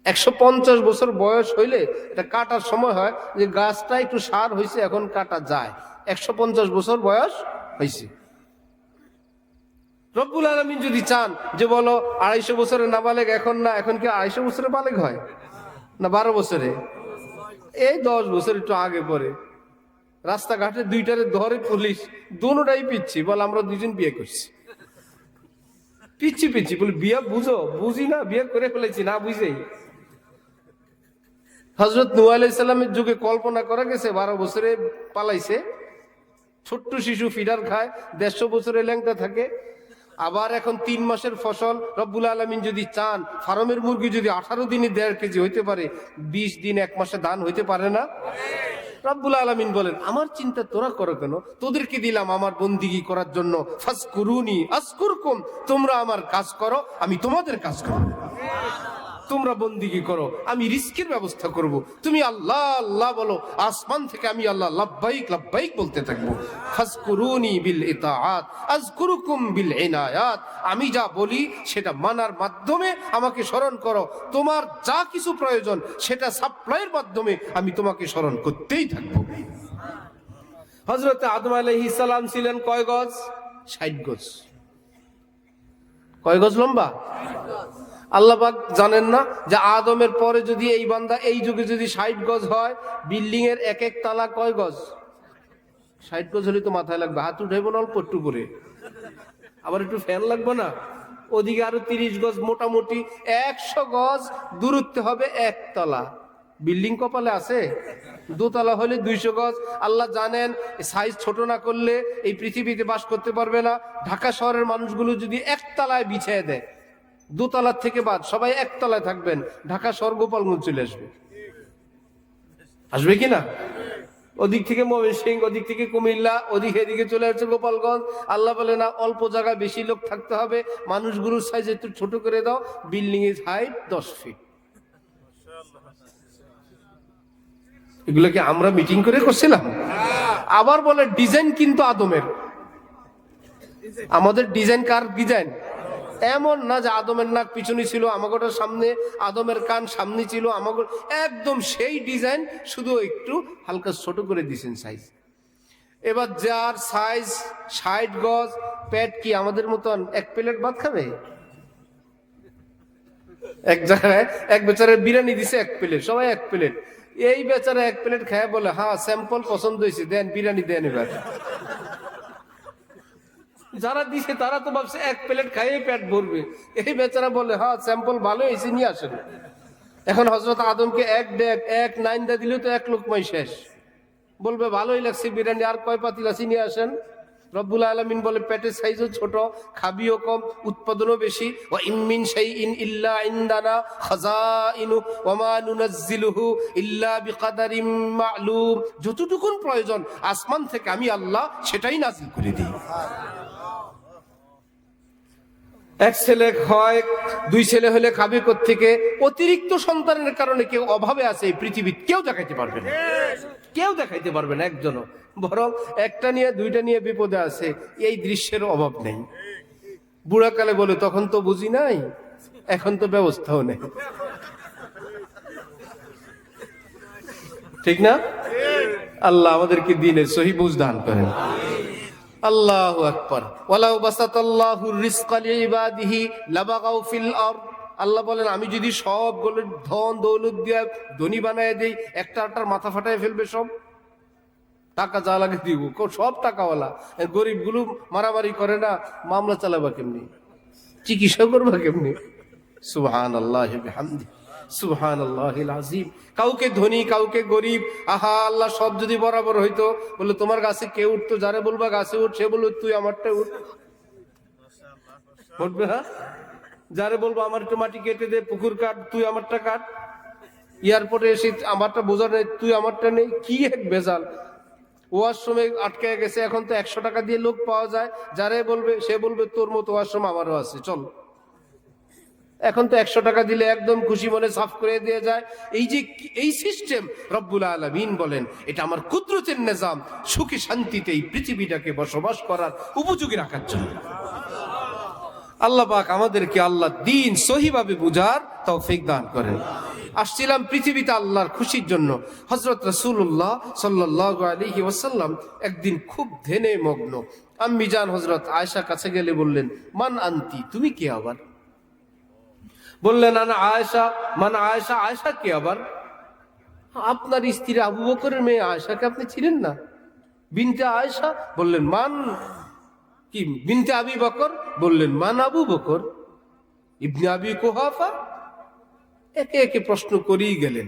150 বছর বয়স হইলে এটা কাটার সময় হয়, যে গাছটা একটু সার হয়েছে, এখন কাটা যায়। 150 বছর বয়স হয়েছে। রব্বুল আলামিন যদি চান যে বলো 250 বছরের নাবালেগ এখন না, এখন কি 250 বছরে বালেগ হয় না 12 বছরে? এই 10 বছর একটু আগে পরে রাস্তাঘাটে 2টারে ধরে পুলিশ, দুটোটাই পিচ্ছি, বল আমরা 2জন বিয়ে করছি। পিচ্ছি বলে বিয়ে বুঝো? বুঝি না, বিয়ে করে ফেলেছি না বুঝেই। হযরত নূহ আলাইহিস সালামের যুগে কল্পনা করা গেছে 12 বছরে পালাইছে। ছোট্ট শিশু ফিডার খায়, 150 বছরে ল্যাংটা থাকে। আবার এখন 3 মাসের ফসল। রব্বুল আলামিন যদি চান, ফার্মের মুরগি যদি 18 দিনে 1.5 কেজি হইতে পারে, 20 দিন 1 মাসে ধান হইতে পারে না? রব্বুল আলামিন বলেন, আমার চিন্তা তোরা করো কেন? তোদেরকে দিলাম আমার বন্দিগি করার জন্য। ফাজকুরুনি আযকুরকুম, তোমরা আমার কাজ করো, আমি তোমাদের কাজ করব। তোমরা বন্দিগি করো, আমি রিস্কের ব্যবস্থা করব। তুমি আল্লাহ আল্লাহ বলো, আসমান থেকে আমি আল্লাহ লাব্বাইক লাব্বাইক বলতে থাকবো। ফাজকুরুনি বিল ইতাআত আযকুরুকুম বিল ইনায়াত, আমি যা বলি সেটা মানার মাধ্যমে আমাকে স্মরণ করো। তোমার যা কিছু প্রয়োজন সেটা সাপ্লাইয়ের মাধ্যমে আমি তোমাকে স্মরণ করতেই থাকবো। হযরত আদম আলাইহিস সালাম ছিলেন কয় গজ? 60 গজ। কয় গজ লম্বা? আল্লাহ পাক জানেন না যে আদমের পরে যদি এই বান্দা এই যুগে যদি 60 গজ হয়, বিল্ডিং এর এক এক তালা কয় গজ? 60 গজ হলে তো মাথায় লাগবে, হাত উঠাইব না অল্প একটু করে, আবার একটু ফ্যান লাগবে না, ওদিকে আরো 30 গজ, মোটামুটি 100 গজ দূরত্বে হবে একতলা। বিল্ডিং কপালে আছে? দোতলা হলে 200 গজ। আল্লাহ জানেন সাইজ ছোট না করলে এই পৃথিবীতে বাস করতে পারবে না। ঢাকা শহরের মানুষগুলো যদি একতলায় বিছিয়ে দেয়, দোতলার থেকে বাদ, সবাই একতলায় থাকবেন, ঢাকা শহর গোপালগঞ্জ চলে আসবে। আসবে কিনা? ওদিক থেকে ময়মনসিংহ, ওদিক থেকে কুমিল্লা, এদিকে চলে আসছে গোপালগঞ্জ। আল্লাহ বলে না, অল্প জায়গায় বেশি লোক থাকতে হবে, মানুষগুলোর সাইজ একটু ছোট করে দাও। বিল্ডিং এর হাইট 10 ফিট। এগুলো কি আমরা মিটিং করে করছিলাম? আবার বলে ডিজাইন কিন্তু আদমের। আমাদের ডিজাইন কার ডিজাইন? এমন না যে আদমের নাক পিছনে ছিল, আমাগোটার সামনে, আদমের কান সামনে ছিল, আমাগো একদম সেই ডিজাইন, শুধু একটু হালকা ছোট করে দিয়েছেন সাইজ। এবার যার সাইজ 60 গজ, পেট কি আমাদের মতন এক প্লেট ভাত খাবে? এক জায়গায় এক বেচারার বিরিয়ানি দিছে 1 প্লেট, সবাই 1 প্লেট। এই বেচারা 1 প্লেট খায় বলে, হ্যাঁ স্যাম্পল পছন্দ হয়েছে, দেন বিরিয়ানি দেন। এবার যারা দিছে তারা তো ভাবছে 1 প্লেট খাইয়ে পেট ভরবে, এই বেচারা বলে হ্যাঁ স্যাম্পল ভালো হয়েছে, নিয়ে আসেন। এখন হযরত আদমকে এক নাইন্দা দিলে তো 1 লোকমাই শেষ। বলবে ভালোই লাগছে বিরিয়ানি, আর কয় পাতিল আছে নিয়ে আসেন। রব্বুল আলামিন বলে পেটের সাইজও ছোট, খাবিও কম, উৎপাদনও বেশি। ওয়া ইমিন শাইইন ইল্লা ইনদানা খাযাইনু ওয়া মা নুনাজ্জিলুহু ইল্লা বিকাদারিম মা'লুম। যতটুকুন প্রয়োজন আসমান থেকে আমি আল্লাহ সেটাই নাযিল করে দিই। এক ছেলে হয়, 2 ছেলে হলে খাবে কোত্থেকে? অতিরিক্ত সন্তানের কারণে কেউ অভাবে আছে এই পৃথিবীর, কেউ দেখাইতে পারবে না, কেউ দেখাইতে পারবে না একজনও। বরং একটা নিয়ে 2টা নিয়ে বিপদে আছে, এই দৃশ্যের অভাব নেই। বুড়াকালে বলে তখন তো বুঝি নাই, এখন তো ব্যবস্থাও নেই। ঠিক না? আল্লাহ আমাদেরকে দিনের সহি বুঝ দান করেন। আল্লাহু আকবার। ওয়ালাউ বাসাতাল্লাহু রিজকা লিইবাদিহি লাবাগাউ ফিল আরদ। আল্লাহ বলেন আমি যদি সবগুলো ধন দৌলত দিয়ে ধনী বানায় দেই, একটার মাথা ফাটায় ফেলবে সব। টাকা যা লাগে দিব, সব টাকাওয়ালা। গরিবগুলো মারামারি করে না, মামলা চালাবা কেমনি, চিকিৎসা করবা কেমনি? সুবহানাল্লাহি ওয়া বিহামদিহি, সুবহানাল্লাহিল আযীম। কাউকে ধনী কাউকে গরিব, আহা আল্লাহ সব যদি বরাবর হইতো, বলে তোমার গাছে কে উঠতো, যারে বলবা গাছে উঠ, সে বলবে তুই আমারটা উঠ, উঠবে? হ্যাঁ, যারে বলবো আমার একটু মাটি কেটে দে, পুকুর কাট, তুই আমারটা কাট। এয়ারপোর্টে এসে আমারটা বোঝা নেই, তুই আমারটা নেই, কি এক ভেজাল। ওয়াশরুমে আটকে গেছে, এখন তো 100 টাকা দিয়ে লোক পাওয়া যায়, যারে বলবে সে বলবে তোর মতো ওয়াশরুম আমারও আছে, চল। এখন তো 100 টাকা দিলে একদম খুশি মনে সাফ করে দিয়ে যায়। এই যে এই সিস্টেম, রব্বুল আলামিন বলেন এটা আমার কুদরতের নিজাম, সুখে শান্তিতে এই পৃথিবীটাকে বসবাস করার উপযোগী রাখার জন্য। আল্লাহ পাক আমাদেরকে আল্লাহ দ্বীন সহিভাবে বুঝার তৌফিক দান করেন। আসছিলাম পৃথিবীতে আল্লাহর খুশির জন্য। হযরত রাসূলুল্লাহ সাল্লাল্লাহু আলাইহি ওয়াসাল্লাম একদিন খুব ধ্যানে মগ্ন। আম্মি জান হযরত আয়েশা কাছে গেলে বললেন, মান আনতি, তুমি কে আবার? বললেন আনা আয়েশা। মান আয়েশা, আয়েশা কে আবার? আপনার স্ত্রী আবু বকরের মেয়ে আয়েশাকে আপনি ছিলেন না? বিনতে আয়েশা। বললেন মান কি? বিনতে আবি বকর। বললেন মান আবু বকর ইবনে আবি কুহাফা। একে একে প্রশ্ন করেই গেলেন।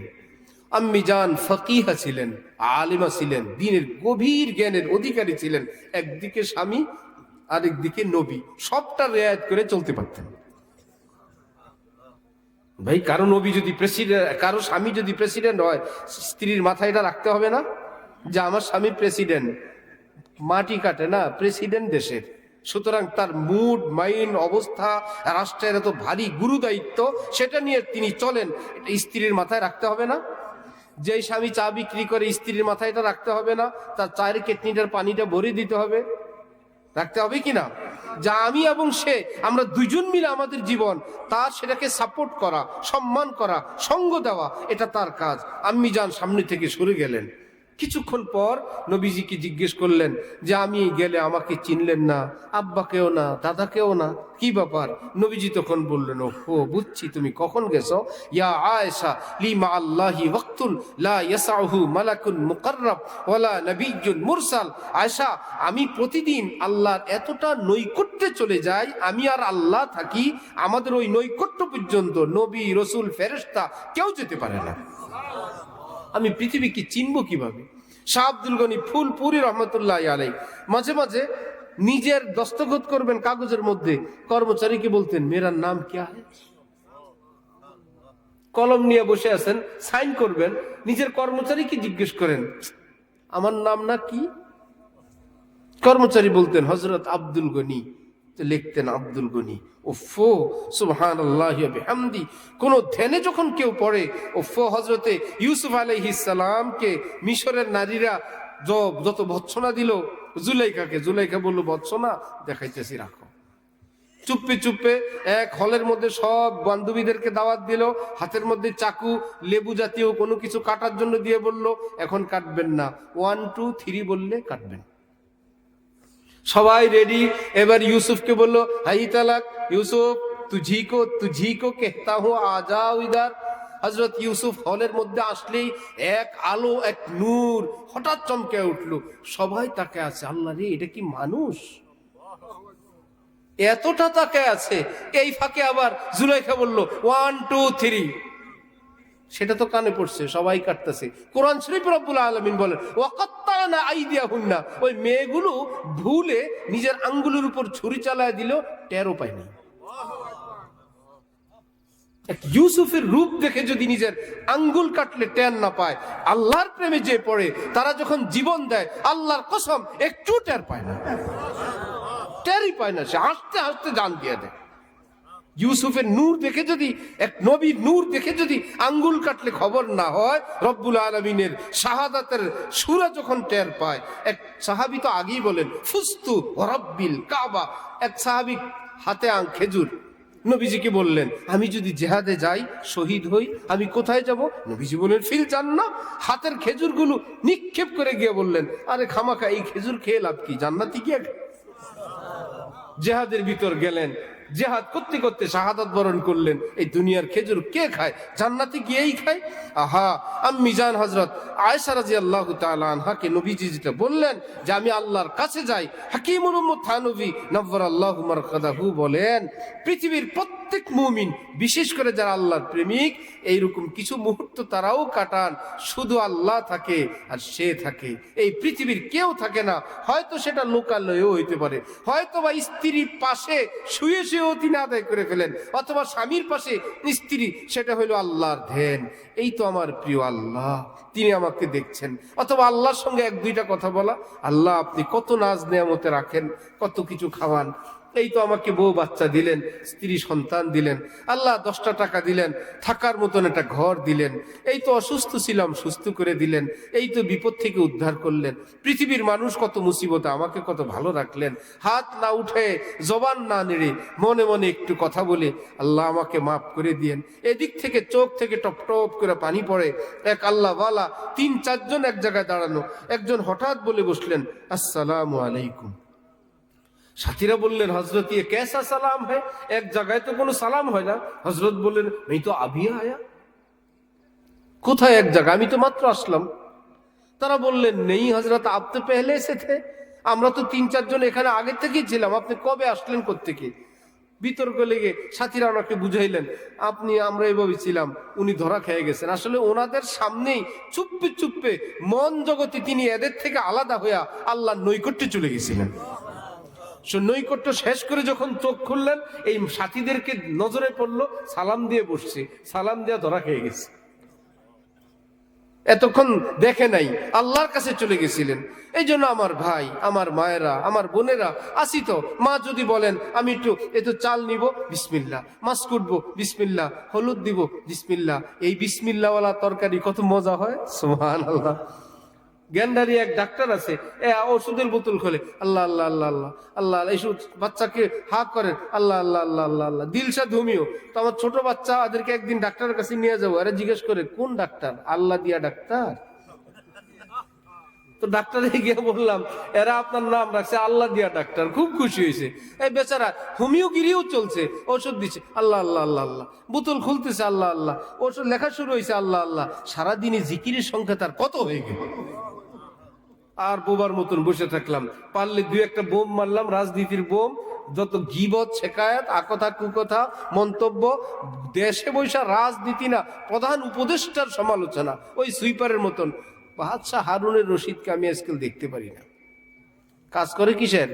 আম্মি জান ফকিহা ছিলেন, আলিমা ছিলেন, দ্বীনের গভীর জ্ঞানের অধিকারী ছিলেন। একদিকে স্বামী, আরেকদিকে নবী, সবটা রেয়াত করে চলতে পারতেন। ভাই কারো নবী যদি প্রেসিডেন্ট, কারো স্বামী যদি প্রেসিডেন্ট হয়, স্ত্রীর মাথায় এটা রাখতে হবে না যে আমার স্বামী প্রেসিডেন্ট? মাটি কাটে না, প্রেসিডেন্ট দেশের। সুতরাং তার মুড মাইন্ড অবস্থা, রাষ্ট্রের এত ভারী গুরু দায়িত্ব, সেটা নিয়ে তিনি চলেন, এটা স্ত্রীর মাথায় রাখতে হবে না? যেই স্বামী চা বিক্রি করে, স্ত্রীর মাথায় এটা রাখতে হবে না? তার চায়ের কেটনিটার পানিটা ভরে দিতে হবে, রাখতে হবে কিনা? যা আমি এবং সে, আমরা দুইজন মিলে আমাদের জীবন, তার সেটাকে সাপোর্ট করা, সম্মান করা, সঙ্গ দেওয়া, এটা তার কাজ। আম্মি জান সামনে থেকে সরে গেলেন। কিছুক্ষণ পর নবীজিকে জিজ্ঞেস করলেন যে আমি গেলে আমাকে চিনলেন না, আব্বাকেও না, দাদাকেও না, কি ব্যাপার? নবীজি তখন বললেন, ও বুঝছি তুমি কখন গেছো। ইয়া আয়েশা লিমা আল্লাহি ওয়াক্তুন লা ইয়াসাহু মালাকুন মুকাররাব ওয়ালা নবিয়্যুন মুরসাল। আয়েশা, আমি প্রতিদিন আল্লাহর এতটা নৈকট্যে চলে যাই, আমি আর আল্লাহ থাকি, আমাদের ওই নৈকট্য পর্যন্ত নবী, রসুল, ফেরেশতা কেউ যেতে পারে না। আমি পৃথিবীকে চিনব কিভাবে? শাহ আব্দুল গনি ফুলপুরি রহমতুল্লাহ আলাইহি মাঝে মাঝে নিজের দস্তখত করবেন কাগজের মধ্যে, কর্মচারীকে বলতেন মেরা নাম ক্যা হ্যায়। কলম নিয়ে বসে আছেন, সাইন করবেন, নিজের কর্মচারীকে জিজ্ঞেস করেন আমার নাম না কি। কর্মচারী বলতেন হযরত আব্দুল গনি, লিখতেন আব্দুল গনি। ওফো সুবহানাল্লাহি ওয়া বিহামদি। কোন ধ্যানে যখন কেউ পড়ে ওফো হযরতে ইউসুফ আলাইহিস সালামকে মিশরের নারীরা যত ভৎসনা দিল জুলাইখাকে, জুলাইখা বলল ভৎসনা দেখাইতেছি রাখো। চুপে চুপে এক হলের মধ্যে সব বান্ধবীদেরকে দাওয়াত দিল, হাতের মধ্যে চাকু, লেবু জাতীয় কোনো কিছু কাটার জন্য দিয়ে বলল এখন কাটবেন না, 1 2 3 বললে কাটবেন। সবাই রেডি। এবার ইউসুফকে বলল হাই তালাক ইউসুফ, তুঝি কো कहता हूं आ जाओ इधर। হযরত ইউসুফ হলের মধ্যে আসলেই এক আলো, এক নূর হঠাৎ চমকে উঠলো। সবাই তাকে আছে, আল্লাহ রে এটা কি মানুষ, এতটা তাকে আছে। এই ফাঁকে আবার জুলাইখা বলল 1 2 3, সেটা তো কানে পড়ছে, সবাই কাটতেছে। কোরআন শরীফ রব্বুল আলামিন বলেন ওয়াকাত্তানা আইদিয়াহুন্না, ওই মেয়েগুলো ভুলে নিজের আঙ্গুলের উপর ছুরি চালায় দিল, টেরও পায়নি। ইউসুফের রূপ দেখে যদি নিজের আঙ্গুল কাটলে টের না পায়, আল্লাহর প্রেমে যে পড়ে তারা যখন জীবন দেয় আল্লাহর কসম একটু টের পায় না, টেরই পায় না, সে হাসতে হাসতে জান দিয়ে দেয়। ইউসুফের নূর দেখে যদি, এক নবীর নূর দেখে যদি আঙ্গুল কাটলে খবর না হয়, রব্বুল আলামিনের শাহাদাতের সূরা যখন টের পায়। এক সাহাবী তো আগেই বলেন ফুস্তু রব্বিল কাবা, এক সাহাবী হাতে খেজুর, নবীজিকে বললেন আমি যদি জিহাদে যাই, শহীদ হই, আমি কোথায় যাব? নবীজি বললেন ফিল জান্নাহ। হাতের খেজুরগুলো নিক্ষেপ করে গিয়ে বললেন আরে খামাখা এই খেজুর খেয়ে লাভ কি, জান্নাতি গিয়ে। জিহাদের ভিতর গেলেন, জিহাদ করতে করতে শাহাদাত বরণ করলেন। এই দুনিয়ার খেজুর কে খায়? জান্নাতে গিয়েই খায়। আহা, আম্মি জান হযরত আয়েশা রাদিয়াল্লাহু তাআলা আনহাকে নবীজি যেটা বললেন যে আমি আল্লাহর কাছে যাই, হাকিমুল উম্মত থানভী নওয়ারাল্লাহু মারকাদাহু বলেন পৃথিবীর প্রত্যেক মুমিন, বিশেষ করে যারা আল্লাহর প্রেমিক, এইরকম কিছু মুহূর্ত তারাও কাটান, শুধু আল্লাহ থাকে আর সে থাকে, এই পৃথিবীর কেউ থাকে না। হয়তো সেটা লোকালয়েও হইতে পারে, হয়তো বা স্ত্রীর পাশে শুয়ে শুয়েও তিনি আদায় করে ফেলেন, অথবা স্বামীর পাশে স্ত্রী, সেটা হলো আল্লাহর ধ্যান। এই তো আমার প্রিয় আল্লাহ, তিনি আমাকে দেখছেন। অথবা আল্লাহর সঙ্গে 1-2টা কথা বলা, আল্লাহ আপনি কত নাজ নেয়ামতে রাখেন, কত কিছু খাওয়ান, এই তো আমাকে বউ বাচ্চা দিলেন, স্ত্রী সন্তান দিলেন, আল্লাহ 10টা টাকা দিলেন, থাকার মতন একটা ঘর দিলেন, এই তো অসুস্থ ছিলাম সুস্থ করে দিলেন, এই তো বিপদ থেকে উদ্ধার করলেন। পৃথিবীর মানুষ কত মুসিবতে, আমাকে কত ভালো রাখলেন। হাত না উঠে, জবান না নেড়ে, মনে মনে একটু কথা বলে আল্লাহ আমাকে মাফ করে দিয়েন। এদিক থেকে চোখ থেকে টপ টপ করে পানি পড়ে। এক আল্লাহওয়ালা 3-4 জন এক জায়গায় দাঁড়ানো, একজন হঠাৎ বলে বসলেন আসসালামু আলাইকুম। সাথীরা বললেন হজরত ये कैसा সালাম है, এক জায়গায় তো কোনো সালাম হয় না। হজরত বললেন मैं तो अभी आया। কোথায় এক জায়গা, আমি তো মাত্র আসলাম। তারা বললেন নেই হজরত आप तो पहले से थे, আমরা তো 3-4 জন এখানে আগে থেকেই ছিলাম, আপনি কবে আসলেন কোত্থেকে? বিতর্ক লেগে সাথীরা ওনাকে বুঝাইলেন আমরা এভাবে ছিলাম, উনি ধরা খেয়ে গেছেন। আসলে ওনাদের সামনেই চুপে চুপে মন জগতে তিনি এদের থেকে আলাদা হইয়া আল্লাহর নৈকট্যে চলে গেছিলেন। নৈকট্য শেষ করে যখন চোখ খুললেন, এই সাথীদেরকে নজরে পড়লো, সালাম দিয়ে বসছে, সালাম দিয়ে ধরা খেয়ে গেছে। এতক্ষণ দেখে নাই, আল্লাহর কাছে চলে গেছিলেন। এই জন্য আমার ভাই, আমার মায়েরা, আমার বোনেরা, আসি তো মা যদি বলেন আমি একটু চাল নিব, বিসমিল্লাহ, মাছ কুটবো, বিসমিল্লাহ, হলুদ দিব, বিসমিল্লাহ। এই বিসমিল্লাহওয়ালা তরকারি কত মজা হয়, সুবহানাল্লাহ। গ্যান্ডারি এক ডাক্তার আছে, ওষুধের বোতল খোলে আল্লাহ আল্লাহ আল্লাহ আল্লাহ আল্লাহ, এইসব বাচ্চাকে হাক করেন আল্লাহ আল্লাহ আল্লাহ আল্লাহ আল্লাহ। দিলশা ধুমিও তো আমার ছোট বাচ্চা, ওদেরকে একদিন ডাক্তারের কাছে নিয়ে যাবো। আরে জিজ্ঞেস করে কোন ডাক্তার? আল্লাহ দিয়া ডাক্তার। তো ডাক্তারে গিয়ে বললাম, এরা আপনার নাম রাখছে আল্লাহ দিয়া ডাক্তার, খুব খুশি হয়েছে। এই বেচারা হোমিওগিরিও চলছে, ওষুধ দিচ্ছে আল্লাহ আল্লাহ আল্লাহ আল্লাহ, বোতল খুলতেছে আল্লাহ আল্লাহ, ওষুধ লেখা শুরু হয়েছে আল্লাহ আল্লাহ। সারাদিনে জিকিরের সংখ্যা তার কত হয়ে গেল। আর বোবার মতন বসে থাকলাম, পারলে দুই একটা বোম মারলাম, রাজনীতির বোম, যত গীবত শেকায়াত, আকথা কুকথা মন্তব্য, দেশে বৈশা রাজনীতি না, প্রধান উপদেষ্টার সমালোচনা, ওই সুইপারের মতন। বাদশাহ হারুনের রশিদকে আমি আজকাল দেখতে পারি না, কাজ করে কিসের?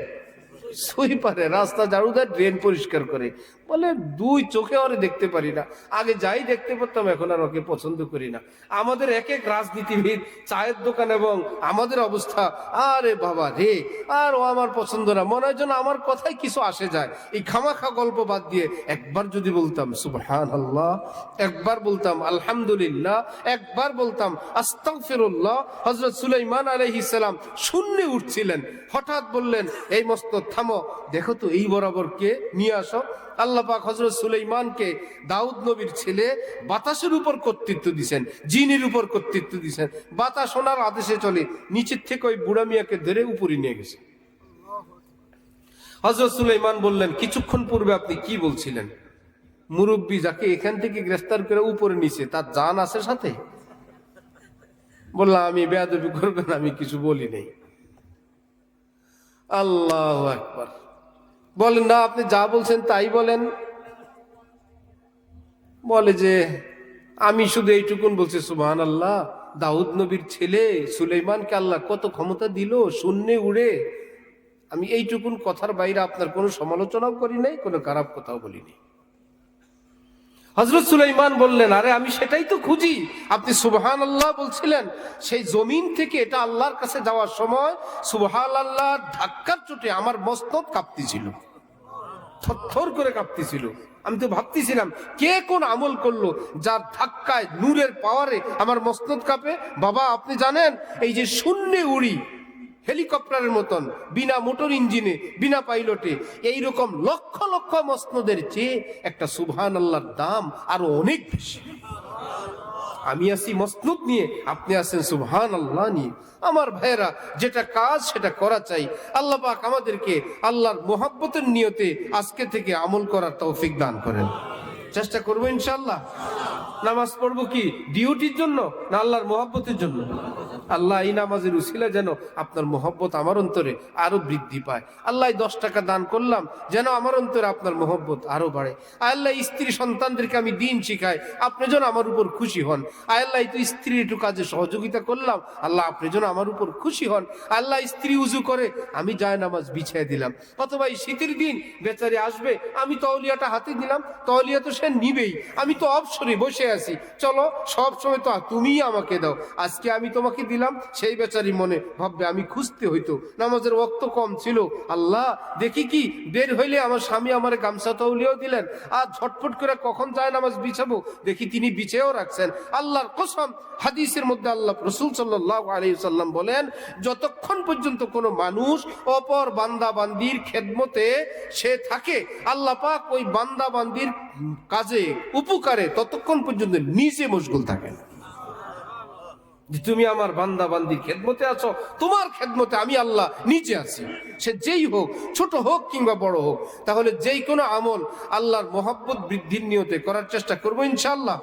সুইপারে, রাস্তা ঝাড়ু দেয়, ড্রেন পরিষ্কার করে। বলে দুই চোখে ওরে দেখতে পারি না, আগে যাই দেখতে পারতাম, এখন আর ওকে পছন্দ করি না। আমাদের এক এক রাজনীতিবিদ, চায়ের দোকান এবং আমাদের অবস্থা, আরে বাবা রে, আর ও আমার পছন্দ না, মনে হয় যেন আমার কথাই কিছু আসে যায়। এই খামাখা গল্প বাদ দিয়ে একবার যদি বলতাম সুবহানাল্লাহ, একবার বলতাম আলহামদুলিল্লাহ, একবার বলতাম আস্তাগফিরুল্লাহ। হযরত সুলাইমান আলাইহিস সালাম শূন্যে উঠছিলেন, হঠাৎ বললেন, এই মস্তক থামো, দেখো তো এই বরাবর কে নিয়ে আসো। আল্লাহ পাক হযরত সুলাইমানকে, দাউদ নবীর ছেলে, বাতাসের উপর কর্তৃত্ব দিয়েছেন, জিনের উপর কর্তৃত্ব দিয়েছেন। বাতাস ওনার আদেশে চলে, নিচের থেকে ওই বুড়া মিয়াকে ধরে উপরে নিয়ে গেছে। হযরত সুলাইমান বললেন, কিছুক্ষণ পূর্বে আপনি কি বলছিলেন? মুরব্বী যাকে এখান থেকে গ্রেফতার করে উপরে নিছে, তার জান আছে সাথে? বললাম, আমি বেয়াদবি করবেন, আমি কিছু বলি নাই। আল্লাহু আকবার। বলেন না, আপনি যা বলছেন তাই বলেন। বলে যে আমি শুধু এইটুকুন বলছি, সুবহানাল্লাহ, দাউদ নবীর ছেলে সুলাইমানকে আল্লাহ কত ক্ষমতা দিল, শূন্যে উড়ে। আমি এইটুকুন কথার বাইরে আপনার কোনো সমালোচনাও করি নাই, কোনো খারাপ কথাও বলিনি। হযরত সুলাইমান বললেন, আরে আমি সেটাই তো খুঁজি। আপনি সুবহানাল্লাহ বলছিলেন, সেই জমিন থেকে এটা আল্লাহর কাছে যাওয়ার সময় সুবহানাল্লাহ ধাক্কার চোটে আমার মস্তক কাঁপতেছিল, থরথর করে কাঁপতেছিল। আমি তো ভাবতেছিলাম কে কোন আমল করলো যার ধাক্কায়, নূরের পাওয়ারে আমার মস্তক কাঁপে। বাবা আপনি জানেন, এই যে শূন্যে উড়ি হেলিকপ্টারের মতন, বিনা মোটর ইঞ্জিনে, বিনা পাইলটে, এইরকম লক্ষ লক্ষ মসনদের চেয়ে একটা সুবহানাল্লাহর দাম আরো অনেক বেশি। আমি আছি মসনদ নিয়ে, আপনি আছেন সুবহানাল্লাহ নিয়ে। আমার ভাইয়েরা, যেটা কাজ সেটা করা চাই। আল্লাহ পাক আমাদেরকে আল্লাহর মোহাব্বতের নিয়তে আজকে থেকে আমল করার তৌফিক দান করেন। চেষ্টা করবো ইনশাআল্লাহ। নামাজ পড়বো কি ডিউটির জন্য না আল্লাহর মোহাব্বতের জন্য? আল্লাহ এই নামাজের উসিলা যেন আপনার মোহব্বত আমার অন্তরে আরো বৃদ্ধি পায়। আল্লাহ 10 টাকা দান করলাম যেন আমার অন্তরে আপনার মোহব্বত আরো বাড়ে। আল্লাহ স্ত্রী সন্তানদেরকে আমি দিন শিখাই, আপনি যেন আমার উপর খুশি হন। আল্লাহ তো স্ত্রীর একটু কাজে সহযোগিতা করলাম, আল্লাহ আপনি যেন আমার উপর খুশি হন। আল্লাহ স্ত্রী উজু করে, আমি যায় নামাজ বিছিয়ে দিলাম। অথবা এই শীতের দিন বেচারি আসবে, আমি তওলিয়াটা হাতে দিলাম, তওলিয়া তো সে নিবেই, আমি তো অবসরে বসে আছি, চলো সব সময় তো তুমিই আমাকে দাও, আজকে আমি তোমাকে দিলাম। সেই বেচারি মনে ভাববে আমি খুঁজতে হইতো, নামাজের ওয়াক্ত কম ছিল, আল্লাহ দেখি কি বের হইলে আমার স্বামী আমার গামছা তৌলিয়াও দিলেন, আর ঝটফট করে কখন যায় নামাজ বিছাবো, দেখি তিনি বিছেও রাখছেন। আল্লাহর কসম, হাদিসের মধ্যে আল্লাহ রাসূল সাল্লাল্লাহু আলাইহি ওয়াসাল্লাম বলেন, যতক্ষণ পর্যন্ত কোনো মানুষ অপর বান্দা বান্দির খেদমতে সে থাকে, আল্লাহ পাক ওই বান্দা বান্দির কাজে উপকারে ততক্ষণ পর্যন্ত নিজে মশগুল থাকেন। যে তুমি আমার বান্দা বান্দির খেদমতে আছো, তোমার খেদমতে আমি আল্লাহ নিজে আছি। সে যেই হোক, ছোট হোক কিংবা বড় হোক। তাহলে যেই কোনো আমল আল্লাহর মোহাব্বত বৃদ্ধির নিয়তে করার চেষ্টা করবো ইনশাআল্লাহ।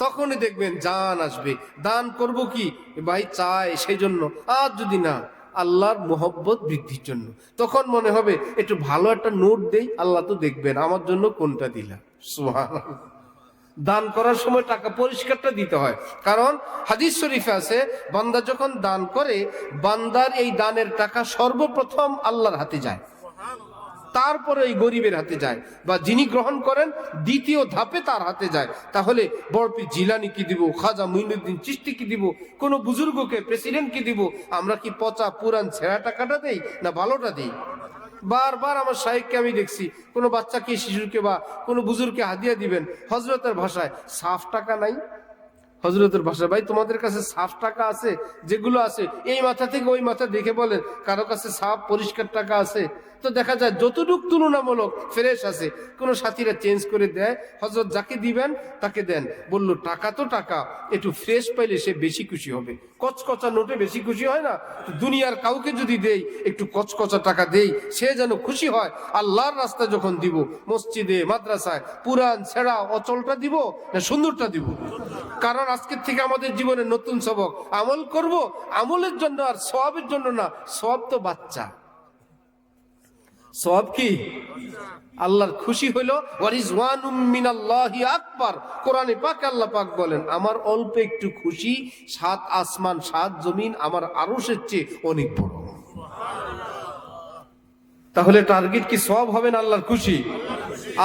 তখনই দেখবেন জান আসবে। দান করব কি ভাই চাই সেই জন্য, আর যদি না আল্লাহর মোহব্বত বৃদ্ধির জন্য, তখন মনে হবে একটু ভালো একটা নোট দেই, আল্লাহ তো দেখবেন আমার জন্য কোনটা দিলা। সুবহানাল্লাহ। দান করার সময় টাকা পরিষ্কারটা দিতে হয়, কারণ হাদিস শরীফে আছে বান্দা যখন দান করে, বান্দার এই দানের টাকা সর্বপ্রথম আল্লাহর হাতে যায়, তারপরে এই গরিবের হাতে যায়, বা যিনি গ্রহণ করেন দ্বিতীয় ধাপে তার হাতে যায়। তাহলে বড়পীর জিলানি কি দিব, খাজা মুঈনুদ্দিন চিশতি কি দিব, কোন বুজুর্গকে, প্রেসিডেন্ট কি দিব? আমরা কি পচা পুরান ছেঁড়া টাকাটা দেই না ভালোটা দিই? বারবার আমার শাইখকে আমি দেখছি, কোনো বাচ্চাকে, শিশুকে বা কোনো বুজুর্গকে হাদিয়া দিবেন, হযরতের ভাষায় সাফ টাকা নাই, হযরতের ভাষা, ভাই তোমাদের কাছে সাফ টাকা আছে? যেগুলো আছে এই মাথা থেকে ওই মাথা দেখে বলেন কারো কাছে সাফ পরিষ্কার টাকা আছে? তো দেখা যায় যতটুকু তুলনামূলক ফ্রেশ আছে, কোন সাথীরা চেঞ্জ করে দেয়, হযরত যাকে দিবেন তাকে দেন। বলল টাকা তো টাকা, একটু ফ্রেশ পাইলে সে বেশি খুশি হবে। কচকচা নোটে বেশি খুশি হয় না? দুনিয়ার কাউকে যদি দেই, একটু কচকচা টাকা দেই, সে যেন খুশি হয়। আল্লাহর রাস্তায় যখন দিব, মসজিদে মাদ্রাসায়, পুরান ছেঁড়া অচলটা দিব না সুন্দরটা দিব? কারণ আজকের থেকে আমাদের জীবনে নতুন সবক, আমল করব আমলের জন্য আর সওয়াবের জন্য না। সওয়াব তো বাচ্চা, সওয়াব কি আল্লাহর খুশি হইলো ওয়ারিজওয়ানুম মিনাল্লাহি আকবার। কোরআনে পাকে আল্লাহ পাক বলেন, আমার অল্প একটু খুশি 7 আসমান 7 জমিন আমার আরশের চেয়ে অনেক বড়। তাহলে টার্গেট কি সওয়াব হবে না আল্লাহর খুশি?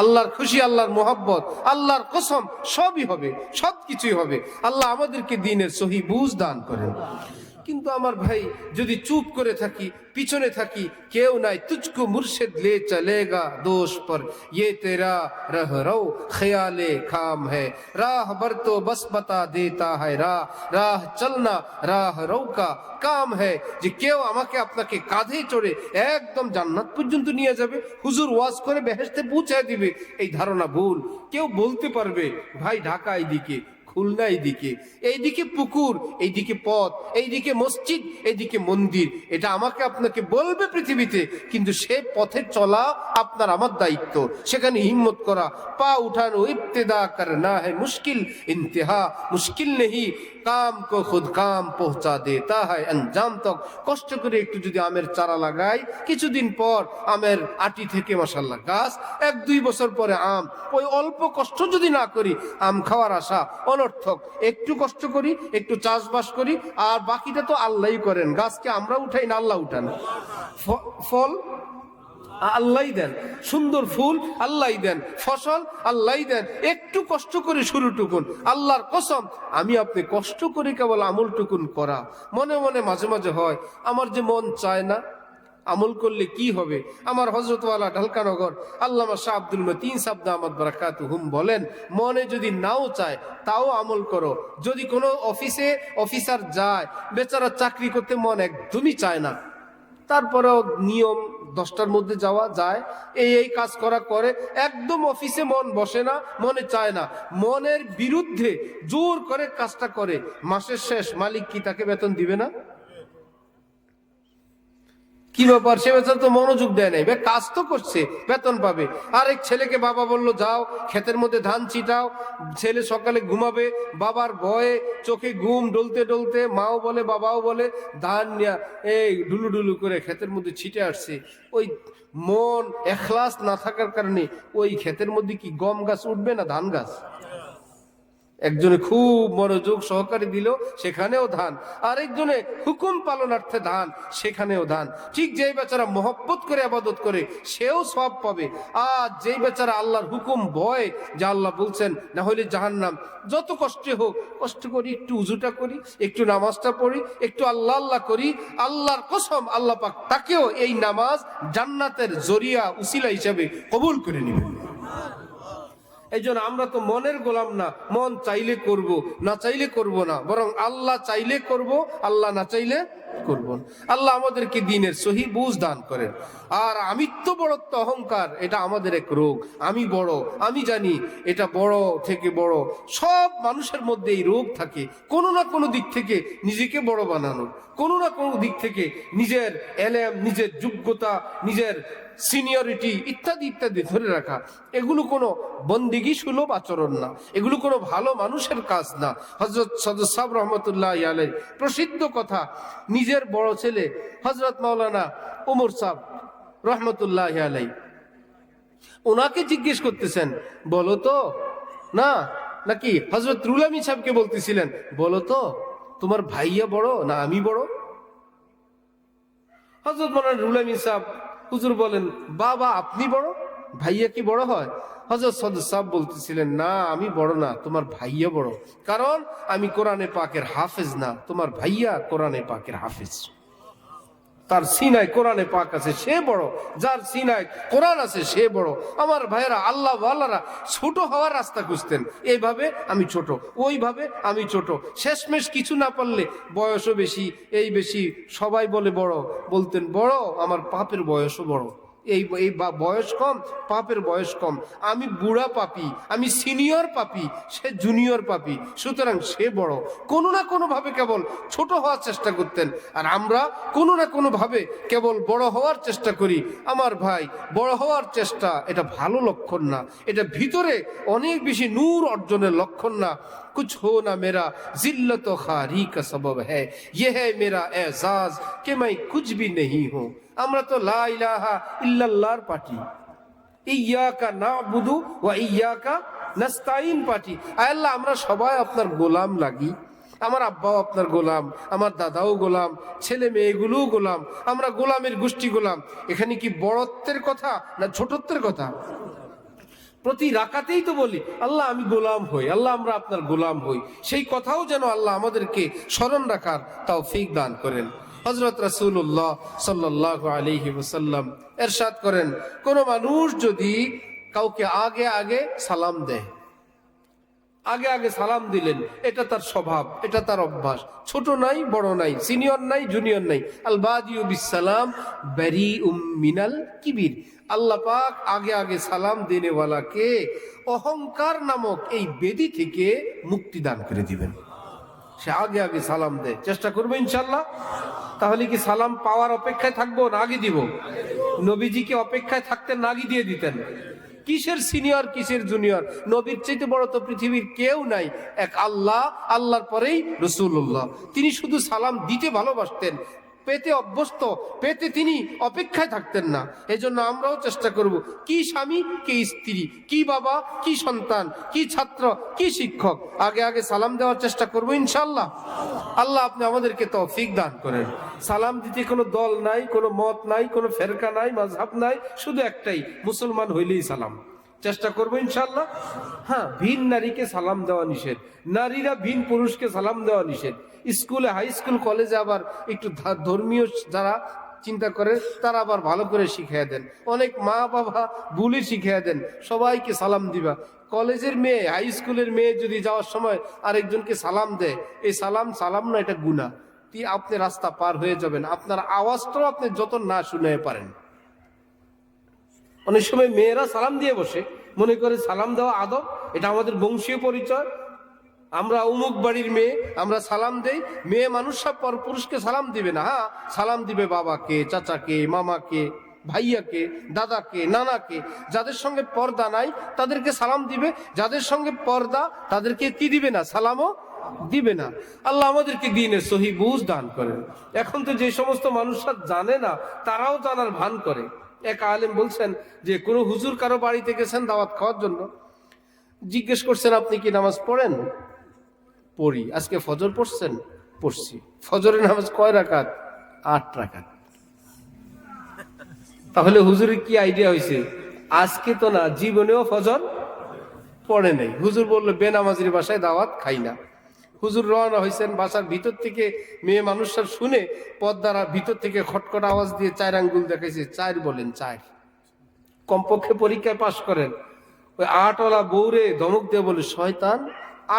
আল্লাহর খুশি, আল্লাহর মোহাব্বত, আল্লাহর কসম সবই হবে, সবকিছুই হবে। আল্লাহ আমাদেরকে দ্বীনের সহি বুঝ দান করেন। কিন্তু আমার ভাই, যদি চুপ করে থাকি, পিছনে থাকি, কেউ নাই, তুঝকো মুর্শিদ লে চলেগা দোষ পর, ये तेरा रह रो ख्याले खाम है, राह बर तो बस बता देता है, राह चलना राह रो का কাম হ্যায়, যে কেউ আমাকে আপনাকে কাঁধে চড়ে একদম জান্নাত পর্যন্ত নিয়ে যাবে, হুজুর ওয়াজ করে বেহেশতে পৌঁছায় দিবে, এই ধারণা ভুল। কেউ বলতে পারবে ভাই ঢাকা এইদিকে, খুলনা এইদিকে, এইদিকে পুকুর, এইদিকে পথ, এইদিকে মসজিদ, এইদিকে মন্দির, এটা আমাকে আপনাকে বলবে পৃথিবীতে, কিন্তু সে পথে চলা আপনার আমার দায়িত্ব। সেখানে হিম্মত করা, পা উঠানো, ইবতেদা করনা है मुश्किल, इंतहा मुश्किल नहीं, কাম কো খুদ কাম পৌঁছা দেতা হয় अंजाम तक। কষ্ট করে একটু যদি আমের চারা লাগাই, কিছুদিন পর আমের আটি থেকে মাশাআল্লাহ গাছ, 1-2 বছর পরে আম। ওই অল্প কষ্ট যদি না করি, আম খাওয়ার আশা অনর্থক। একটু কষ্ট করি, একটু চাষবাস করি, আর বাকিটা তো আল্লাহই করেন। গাছকে আমরা উঠাই না, আল্লাহ উঠান। ফল আল্লাহই দেন, সুন্দর ফুল আল্লাহই দেন, ফসল আল্লাহই দেন। একটু কষ্ট করে শুরুটুকুন, আল্লাহর কসম আমি আপনি কষ্ট করে কেবল আমলটুকুন করা। মনে মনে মাঝে মাঝে হয়, আমার যে মন চায় না, আমল করলে কি হবে? আমার হযরতওয়ালা ঢালকানগর আল্লামা শাহ আব্দুল মতিন সাহেব দামাত বারাকাতুহুম বলেন, মনে যদি নাও চায় তাও আমল করো। যদি কোনো অফিসে অফিসার যায়, বেচারা চাকরি করতে মন একদমই চায় না, তারপরেও নিয়ম 10টার মধ্যে যাওয়া যায়, এই কাজ করা করে, একদম অফিসে মন বসে না, মনে চায় না, মনের বিরুদ্ধে জোর করে কাজটা করে, মাসের শেষ মালিক কি তাকে বেতন দিবে না? কি ব্যাপার, সে বেচারা তো মনোযোগ দেয় নাই, কাজ তো করছে, বেতন পাবে। আরেক ছেলেকে বাবা বলল যাও ক্ষেতের মধ্যে ধান ছিটাও, ছেলে সকালে ঘুমাবে, বাবার ভয়ে চোখে ঘুম ডলতে ডলতে, মাও বলে বাবাও বলে, ধান নিয়ে এই ডুলু ডুলু করে ক্ষেতের মধ্যে ছিটে আসছে। ওই মন এখলাস না থাকার কারণে ওই ক্ষেতের মধ্যে কি গম গাছ উঠবে না ধান গাছ? একজনে খুব মনোযোগ সহকারে দিল, সেখানেও ধান। আরেকজনে হুকুম পালনার্থে ধান, সেখানেও ধান। ঠিক যেই বেচারা মহব্বত করে ইবাদত করে, সেও সওয়াব পাবে। আর যেই বেচারা আল্লাহর হুকুম ভয়, যে আল্লাহ বলছেন না হলে জাহান্নাম, যত কষ্টে হোক কষ্ট করি, একটু উজুটা করি, একটু নামাজটা পড়ি, একটু আল্লাহ আল্লাহ করি, আল্লাহর কসম আল্লাহ পাক তাকেও এই নামাজ জান্নাতের জরিয়া উসিলা হিসাবে কবুল করে নেবেন। এই জন্য আমরা তো মনের গোলাম না, মন চাইলে করব, না চাইলে করব না, বরং আল্লাহ চাইলে করব, আল্লাহ না চাইলে করব না। আল্লাহ আমাদেরকে দ্বীনের সহি বুঝ দান করেন। আর আমিত্ব বড়ত্ব অহংকার, এটা আমাদের এক রোগ। আমি বড়, আমি জানি, এটা বড় থেকে বড়, সব মানুষের মধ্যে এই রোগ থাকে। কোনো না কোনো দিক থেকে নিজেকে বড় বানানো, কোনো না কোনো দিক থেকে নিজের এলেম, নিজের যোগ্যতা, নিজের সিনিয়রিটি ইত্যাদি ইত্যাদি ধরে রাখা, এগুলো কোনো বন্দিগি সুলভ আচরণ না, এগুলো কোনো ভালো মানুষের কাজ না। হযরত সদর সাহেব রহমতুল্লাহি আলাইহি প্রসিদ্ধ কথা, নিজের বড় ছেলে হযরত মাওলানা ওমর সাহেব রহমতুল্লাহি আলাইহি, ওনাকে জিজ্ঞেস করতেছেন, বলো তো না, নাকি হযরত রুহুল আমিন সাহেবকে বলতেছিলেন, বলো তো তোমার ভাইয়া বড় না আমি বড়? হযরত মাওলানা রুহুল আমিন সাহেব হুজুর বলেন, বাবা আপনি বড়, ভাইয়া কি বড় হয়? হযরত সদর সাহেব বলতেছিলেন, না আমি বড় না, তোমার ভাইয়া বড়। কারণ আমি কোরআনে পাকের হাফেজ না, তোমার ভাইয়া কোরআনে পাকের হাফেজ। তার সিনায় কোরআনে পাক আছে সে বড়, যার সিনায় কোরআন আছে সে বড়। আমার ভাইয়েরা, আল্লাহ ওয়ালারা ছোট হওয়ার রাস্তা খুঁজতেন, এইভাবে আমি ছোট, ওইভাবে আমি ছোট, শেষমেশ কিছু না পারলে বয়সও বেশি, এই বেশি, সবাই বলে বড়, বলতেন বড়, আমার পাপের বয়সও বড়, এই বয়স কম, পাপের বয়স কম, আমি বুড়া পাপী, আমি সিনিয়র পাপী, সে জুনিয়র পাপী, সুতরাং সে বড়। কোনো না কোনো ভাবে কেবল ছোট হওয়ার চেষ্টা করতেন, আর আমরা কোনো না কোনো ভাবে কেবল বড় হওয়ার চেষ্টা করি। আমার ভাই, বড় হওয়ার চেষ্টা এটা ভালো লক্ষণ না, এটা ভিতরে অনেক বেশি নূর অর্জনের লক্ষণ না। कुछ हो ना मेरा जिल्लत खारी का सबब है, ये है मेरा एजाज कि मैं कुछ भी नहीं हूं। আমরা তো লা ইলাহা ইল্লাল্লাহর পার্টি, ইয়্যাকা না'বুদু ওয়া ইয়্যাকা নাস্তাইন পার্টি। আয় আল্লাহ, আমরা সবাই আপনার গোলাম লাগি, আমার আব্বাও আপনার গোলাম, আমার দাদাও গোলাম, ছেলে মেয়েগুলোও গোলাম, আমরা গোলামের গোষ্ঠী গোলাম। এখানে কি বড়ত্বের কথা না ছোটত্বের কথা? প্রতি রাকাতেই তো বলি আল্লাহ আমি গোলাম হই, আল্লাহ আমরা আপনার গোলাম হই। সেই কথাও যেন আল্লাহ আমাদেরকে স্মরণ রাখার তৌফিক দান করেন। হযরত রাসূলুল্লাহ সাল্লাল্লাহু আলাইহি ওয়াসাল্লাম ইরশাদ করেন, কোন মানুষ যদি কাউকে আগে আগে সালাম দেয়, আগে আগে সালাম দিলেন, এটা তার স্বভাব, এটা তার অভ্যাস, ছোট নাই বড় নাই, সিনিয়র নাই জুনিয়র নাই। আল বাদিউ বিস সালাম বারিউম মিনাল কিবির। আল্লাহ পাক আগে আগে সালাম দেনেওয়ালাকে অহংকার নামক এই বেদি থেকে মুক্তি দান করে দিবেন। সে আগে আগে সালাম দেয়, চেষ্টা করবো ইনশাল্লাহ। তাহলে কি সালাম পাওয়ার অপেক্ষায় থাকবো না আগে দিব? নবীজিকে অপেক্ষায় থাকতেন না আগে দিয়ে দিতেন? কিসের সিনিয়র কিসের জুনিয়র? নবীর চাইতে বড় তো পৃথিবীর কেউ নাই, এক আল্লাহ, আল্লাহর পরেই রাসূলুল্লাহ। তিনি শুধু সালাম দিতে ভালোবাসতেন, পেতে অভ্যস্ত, পেতে তিনি অপেক্ষায় থাকতেন না। এজন্য আমরাও চেষ্টা করব, কি স্বামী কি স্ত্রী, কি বাবা কি সন্তান, কি ছাত্র কি শিক্ষক, আগে আগে সালাম দেওয়ার চেষ্টা করব ইনশাআল্লাহ। আল্লাহ আপনি আমাদেরকে তৌফিক দান করেন। সালাম দিতে কোনো দল নাই, কোনো মত নাই, কোনো ফেরকা নাই, মাযহাব নাই, শুধু একটাই, মুসলমান হইলেই সালাম। চেষ্টা করবো ইনশাআল্লাহ। হ্যাঁ, ভিন নারীকে সালাম দেওয়া নিষেধ, নারীরা ভিন পুরুষকে সালাম দেওয়া নিষেধ। স্কুলে, হাই স্কুল, কলেজে আবার একটু ধর্মীয় যারা চিন্তা করে তারা আবার ভালো করে শিখিয়ে দেন, অনেক মা বাবা ভুলে শিখিয়ে দেন সবাইকে সালাম দিবা। কলেজের মেয়ে, হাই স্কুলের মেয়ে যদি যাওয়ার সময় আরেকজনকে সালাম দেয়, এই সালাম না, এটা গুনাহ। আপনি রাস্তা পার হয়ে যাবেন, আপনার আওয়াজটাও আপনি যত না শুনে পারেন। অনেক সময় মেয়েরা সালাম দিয়ে বসে, মনে করে সালাম দেওয়া আদব, এটা আমাদের বংশীয় পরিচয়, আমরা অমুক বাড়ির মেয়ে, আমরা সালাম দেই। মেয়ে মানুষ সব পর পুরুষকে সালাম দিবে না, হ্যাঁ সালাম দিবে বাবাকে, চাচাকে, মামাকে, ভাইয়াকে, দাদাকে, নানাকে। যাদের সঙ্গে পর্দা নাই তাদেরকে সালাম দিবে, যাদের সঙ্গে পর্দা তাদেরকে কি দিবে না, সালামও দিবে না। আল্লাহ আমাদেরকে দ্বীনের সহি বুঝ দান করেন। এখন তো যে সমস্ত মানুষরা জানে না তারাও জানার ভান করে। এক আলেম বলছেন যে কোন হুজুর কারো বাড়িতে গেছেন দাওয়াত খাওয়ার জন্য, জিজ্ঞেস করছেন আপনি কি নামাজ পড়েন? পড়ি। আজকে ফজর পড়ছেন? পড়ছি। ফজরের নামাজ কয় রাকাত? 8 রাকাত। তাহলে হুজুরের কি আইডিয়া হয়েছে, আজকে তো না, জীবনেও ফজর পড়ে নাই। হুজুর বললো বেনামাজির বাসায় দাওয়াত খাই না। হুজুর রওনা হয়েছেন, বাসার ভিতর থেকে মেয়ে মানুষরা শুনে পর্দার ভিতর থেকে খটখট আওয়াজ দিয়ে 4 আঙ্গুল দেখাইছে, 4 বলেন, 4 কমপক্ষে পরীক্ষায় পাশ করেন। ওই 8ওয়ালা বউরে ধমক দিয়ে বলে, শয়তান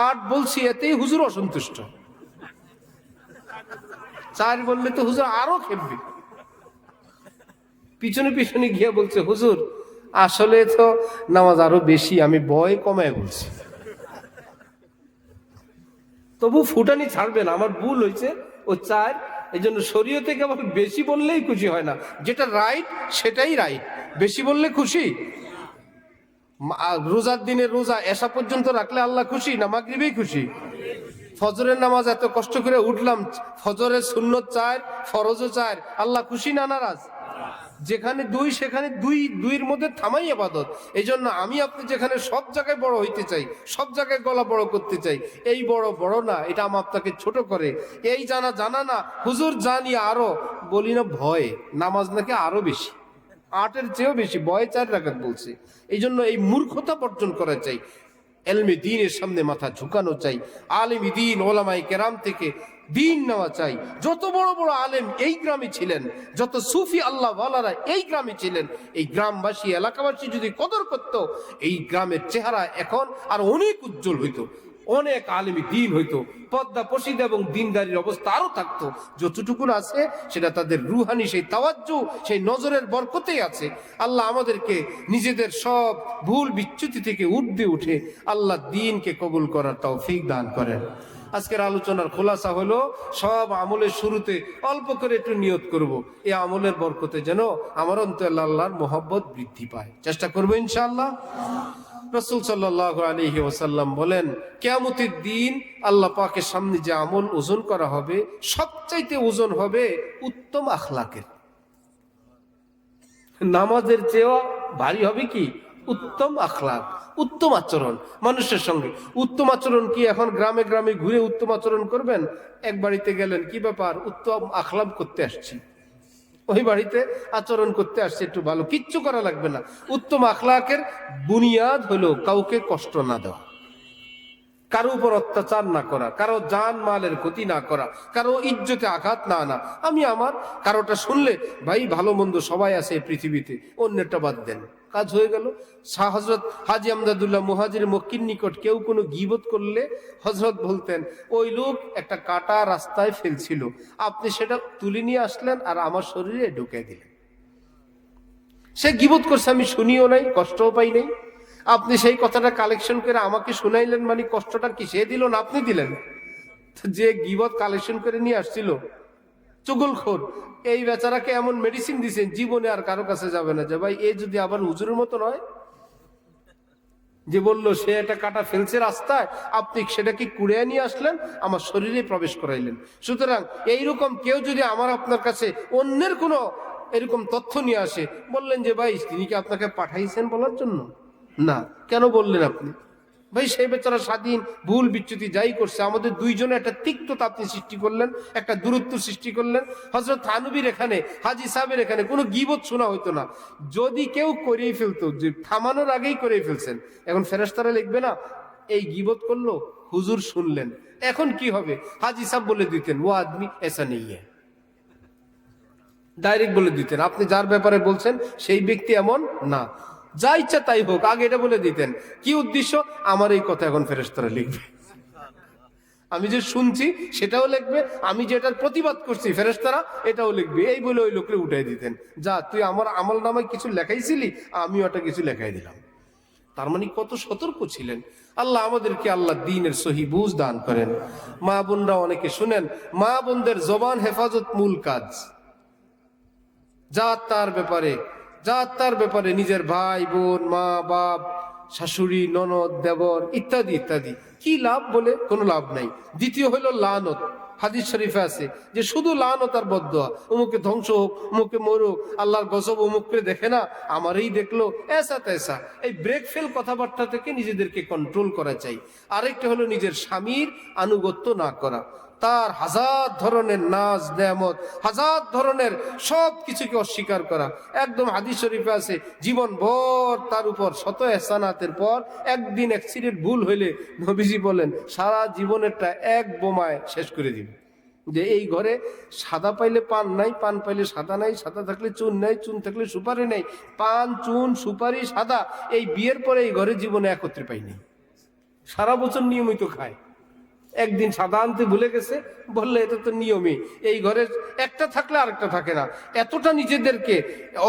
8 বলছি, এতেই হুজুর অসন্তুষ্ট। 4 বললে তো হুজুর আরো খেপবে। পিছনে পিছনে গিয়ে বলছে, হুজুর আসলে তো নামাজ আরো বেশি, আমি ভয় কমায় বলছি। তবু ফুটানি ছাড়বে না, আমার ভুল হয়েছে, ও 4। এই জন্য শরীয়তে কেবল বেশি বললেই খুশি হয় না, যেটা রাইট সেটাই রাইট। বেশি বললে খুশি? রোজার দিনে রোজা এসা পর্যন্ত রাখলে আল্লাহ খুশি না মাগরিবেই খুশি? ফজরের নামাজ এত কষ্ট করে উঠলাম, ফজরের সুন্নত 4, ফরজও 4, আল্লাহ খুশি না নারাজ? যেখানে 2 সেখানে 2-2-এর মধ্যে থামাই ইবাদত। এই জন্য আমি আপনি যেখানে সব জায়গায় বড় হইতে চাই, সব জায়গায় গলা বড় করতে চাই, এই বড় বড় না, এটা আমার আপনাকে ছোট করে। এই জানা না, হুজুর জানি আরো, বলি না ভয়, নামাজ নাকি আরো বেশি, 8-এর চেয়েও বেশি, ভয় 4 রাকাত বলছে। এই জন্য এই মূর্খতা বর্জন করা চাই, এলমে দ্বীনের সামনে মাথা ঝুঁকানো চাই। আলেম দ্বীন ওলামায়ে কেরাম থেকে দিন নেওয়া চাই। যত বড় বড় আলেম এই গ্রামে ছিলেন, যত সুফি আল্লাহ ওয়ালারা এই গ্রামে ছিলেন, এই গ্রামবাসী এলাকাবাসী যদি কদর করত, এই গ্রামের চেহারা এখন আর অনেক উজ্জ্বল হইতো, অনেক আলেমী দিন হইতো, পর্দা পশিদা এবং দিনদারির অবস্থা আরো থাকতো। যতটুকু আছে সেটা তাদের রুহানি সেই তাওয়াজ্জু, সেই নজরের বরকতেই আছে। আল্লাহ আমাদেরকে নিজেদের সব ভুল বিচ্যুতি থেকে ঊর্ধ্বে উঠে আল্লাহ দ্বীনকে কবুল করার তৌফিক দান করেন। আজকের আলোচনার খোলাসা হলো, সব আমলের শুরুতে অল্প করে একটু নিয়ত করব, এই আমলের বরকতে যেন আমার অন্তরে আল্লাহর মোহাব্বত বৃদ্ধি পায়। চেষ্টা করবো ইনশাআল্লাহ। রাসূল সাল্লাল্লাহু আলাইহি ওয়াসাল্লাম বলেন, কিয়ামতের দিন আল্লাহ পাকের সামনে যে আমল ওজন করা হবে, সবচাইতে ওজন হবে উত্তম আখলাকের। নামাজের চেয়েও ভারী হবে কি? উত্তম আখলাক, উত্তম আচরণ মানুষের সঙ্গে। উত্তম আচরণ কি এখন গ্রামে গ্রামে ঘুরে উত্তম আচরণ করবেন? এক বাড়িতে গেলেন, কি ব্যাপার? উত্তম আখলাক করতে আসছি, ওই বাড়িতে আচরণ করতে আসছে, একটু ভালো, কিচ্ছু করা লাগবে না। উত্তম আখলাকের বুনিয়াদ হলো কাউকে কষ্ট না দেওয়া, কারো উপর অত্যাচার না করা, কারো জান মালের ক্ষতি না করা, কারো ইজ্জতে আঘাত না আনা। আমি আমার কারোটা শুনলে, ভাই ভালো মন্দ সবাই আছে এই পৃথিবীতে, অন্যটা বাদ দেন, কাজ হয়ে গেল। শাহ হযরত হাজী আমদাদুল্লাহ মুহাজির মক্কির নিকট কেউ কোনো গীবত করলে হযরত বলতেন, ওই লোক একটা কাটা রাস্তায় ফেলছিল, আপনি সেটা তুলে নিয়ে আসলেন আর আমার শরীরে ঢুকে দিলেন। সে গীবত করছে, আমি শুনিও নাই, কষ্টও পাই নাই, আপনি সেই কথাটা কালেকশন করে আমাকে শুনাইলেন, মানে কষ্টটা কি সে দিল না আপনি দিলেন? যে গীবত কালেকশন করে নিয়ে আসছিল, চুগলখোর, এই বেচারাকে এমন মেডিসিন দিছেন, জীবনে আর কারো কাছে যাবে না যে ভাই এ যদি আবার হুজুরের মতো নয়, যে বললো সে একটা কাটা ফেলছে রাস্তায়, আপনি সেটাকে কুড়িয়ে নিয়ে আসলেন, আমার শরীরে প্রবেশ করাইলেন। সুতরাং এইরকম কেউ যদি আমার আপনার কাছে অন্যের কোনো এরকম তথ্য নিয়ে আসে, বললেন যে ভাই তিনি কি আপনাকে পাঠাইছেন বলার জন্য? না, কেন বললেন আপনি? ভাই সেই বেচারা স্বাধীন, ভুল বিচ্যুতি যাই করছে, আমাদের দুইজনে একটা তিক্ততা আপনি সৃষ্টি করলেন, একটা দূরত্ব সৃষ্টি করলেন। হযরত থানবীর এখানে, হাজী সাহেবের এখানে কোনো গীবত শোনা হইতো না। যদি কেউ করেই ফেলতো, যে থামানোর আগেই করেই ফেলছেন, এখন ফেরেশতারা লিখবে না এই গীবত করলো, হুজুর শুনলেন, এখন কি হবে? হাজী সাহেব বলে দিতেন, ও আদমি এসা নেই, ডাইরেক্ট বলে দিতেন, আপনি যার ব্যাপারে বলছেন সেই ব্যক্তি এমন না, যা ইচ্ছা তাই হোক, আগে এটা বলে দিতেন। কি উদ্দেশ্য? আমার এই কথা এখন ফেরেশতারা লিখবে, আমি যে শুনছি সেটাও লিখবে, আমি যেটার প্রতিবাদ করছি ফেরেশতারা এটাও লিখবে, এই বলে ওই লোককে উঠাই দিতেন, যা তুই আমার আমল নামায় কিছু লেখাইছিলি, আমিও ওটা কিছু লেখাই দিলাম। তার মানে কত সতর্ক ছিলেন। আল্লাহ আমাদেরকে আল্লাহ দ্বীনের সহি বুঝ দান করেন। মা বোনরা অনেকে শুনেন, মা বোনদের জবান হেফাজত মূল কাজ। জাত তার ব্যাপারে নিজের ভাই বোন, মা বাপ, শাশুড়ি, ননদ, দেবর ইত্যাদি ইত্যাদি, কি লাভ? বলে কোনো লাভ নাই। দ্বিতীয় হলো লানত। হাদিস শরীফে আছে যে শুধু লানত আর বদদোয়া, অমুকে ধ্বংস হোক, অমুকে মরুক, আল্লাহর গজব অমুককে দেখে না, আমারই দেখলো, এসা তেসা, এই ব্রেক ফেল কথাবার্তা থেকে নিজেদেরকে কন্ট্রোল করা চাই। আরেকটা হলো নিজের স্বামীর আনুগত্য না করা, তার হাজার ধরনের নাজ নেয়ামত, হাজার ধরনের সব কিছুকে অস্বীকার করা। একদম হাদিস শরীফে আছে, জীবন ভর তার উপর শত এহসানাতের পর একদিন অ্যাক্সিডেন্ট ভুল হইলে নবীজি বলেন সারা জীবনেরটা এক বোমায় শেষ করে দিবে। যে এই ঘরে সাদা পাইলে পান নাই, পান পাইলে সাদা নাই, সাদা থাকলে চুন নাই, চুন থাকলে সুপারি নাই, পান চুন সুপারি সাদা, এই বিয়ের পরে এই ঘরে জীবনে একত্রে পাইনি, সারা বছর নিয়মিত খায়, একদিন সাদা আনতে ভুলে গেছে, বললে এটা তো নিয়মই, এই ঘরে একটা থাকলে আরেকটা থাকে না। এতটা নিজেদেরকে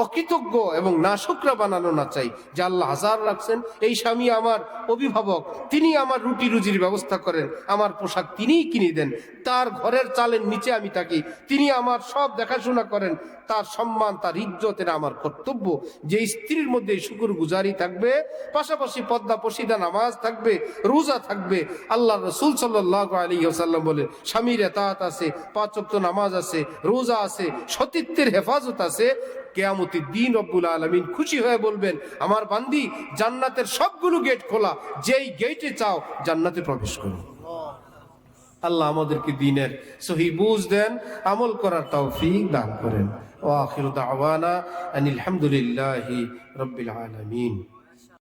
অকৃতজ্ঞ এবং নাশুকরা বানানো না চাই যে আল্লাহ হাজার রাখছেন, এই স্বামী আমার অভিভাবক, তিনি আমার রুটি রুজির ব্যবস্থা করেন, আমার পোশাক তিনিই কিনে দেন, তার ঘরের চালের নিচে আমি থাকি, তিনি আমার সব দেখাশোনা করেন, তার সম্মান, তার ইজ্জত, এটা আমার কর্তব্য। যে স্ত্রীর মধ্যে শুকর গুজারি থাকবে, পাশাপাশি পর্দা পশিদা নামাজ থাকবে, রোজা থাকবে। আল্লাহ রাসূল সাল্লাল্লাহু আলাইহি ওয়াসাল্লাম বলেন, স্বামীর ইতাআত আছে, 5 ওয়াক্ত নামাজ আছে, রোজা আছে, সতীত্বের হেফাজত আছে, কিয়ামতের দিন রব্বুল আলামিন খুশি হয়ে বলবেন, আমার বান্দি জান্নাতের সবগুলো গেট খোলা, যেই গেটে চাও জান্নাতে প্রবেশ করো। আল্লাহ আমাদেরকে দ্বীনের সহি বুঝ দেন, আমল করার তৌফিক দান করেন। ওয়া আখিরু দাওয়ানা আনিল হামদুলিল্লাহি রাব্বিল আলামিন।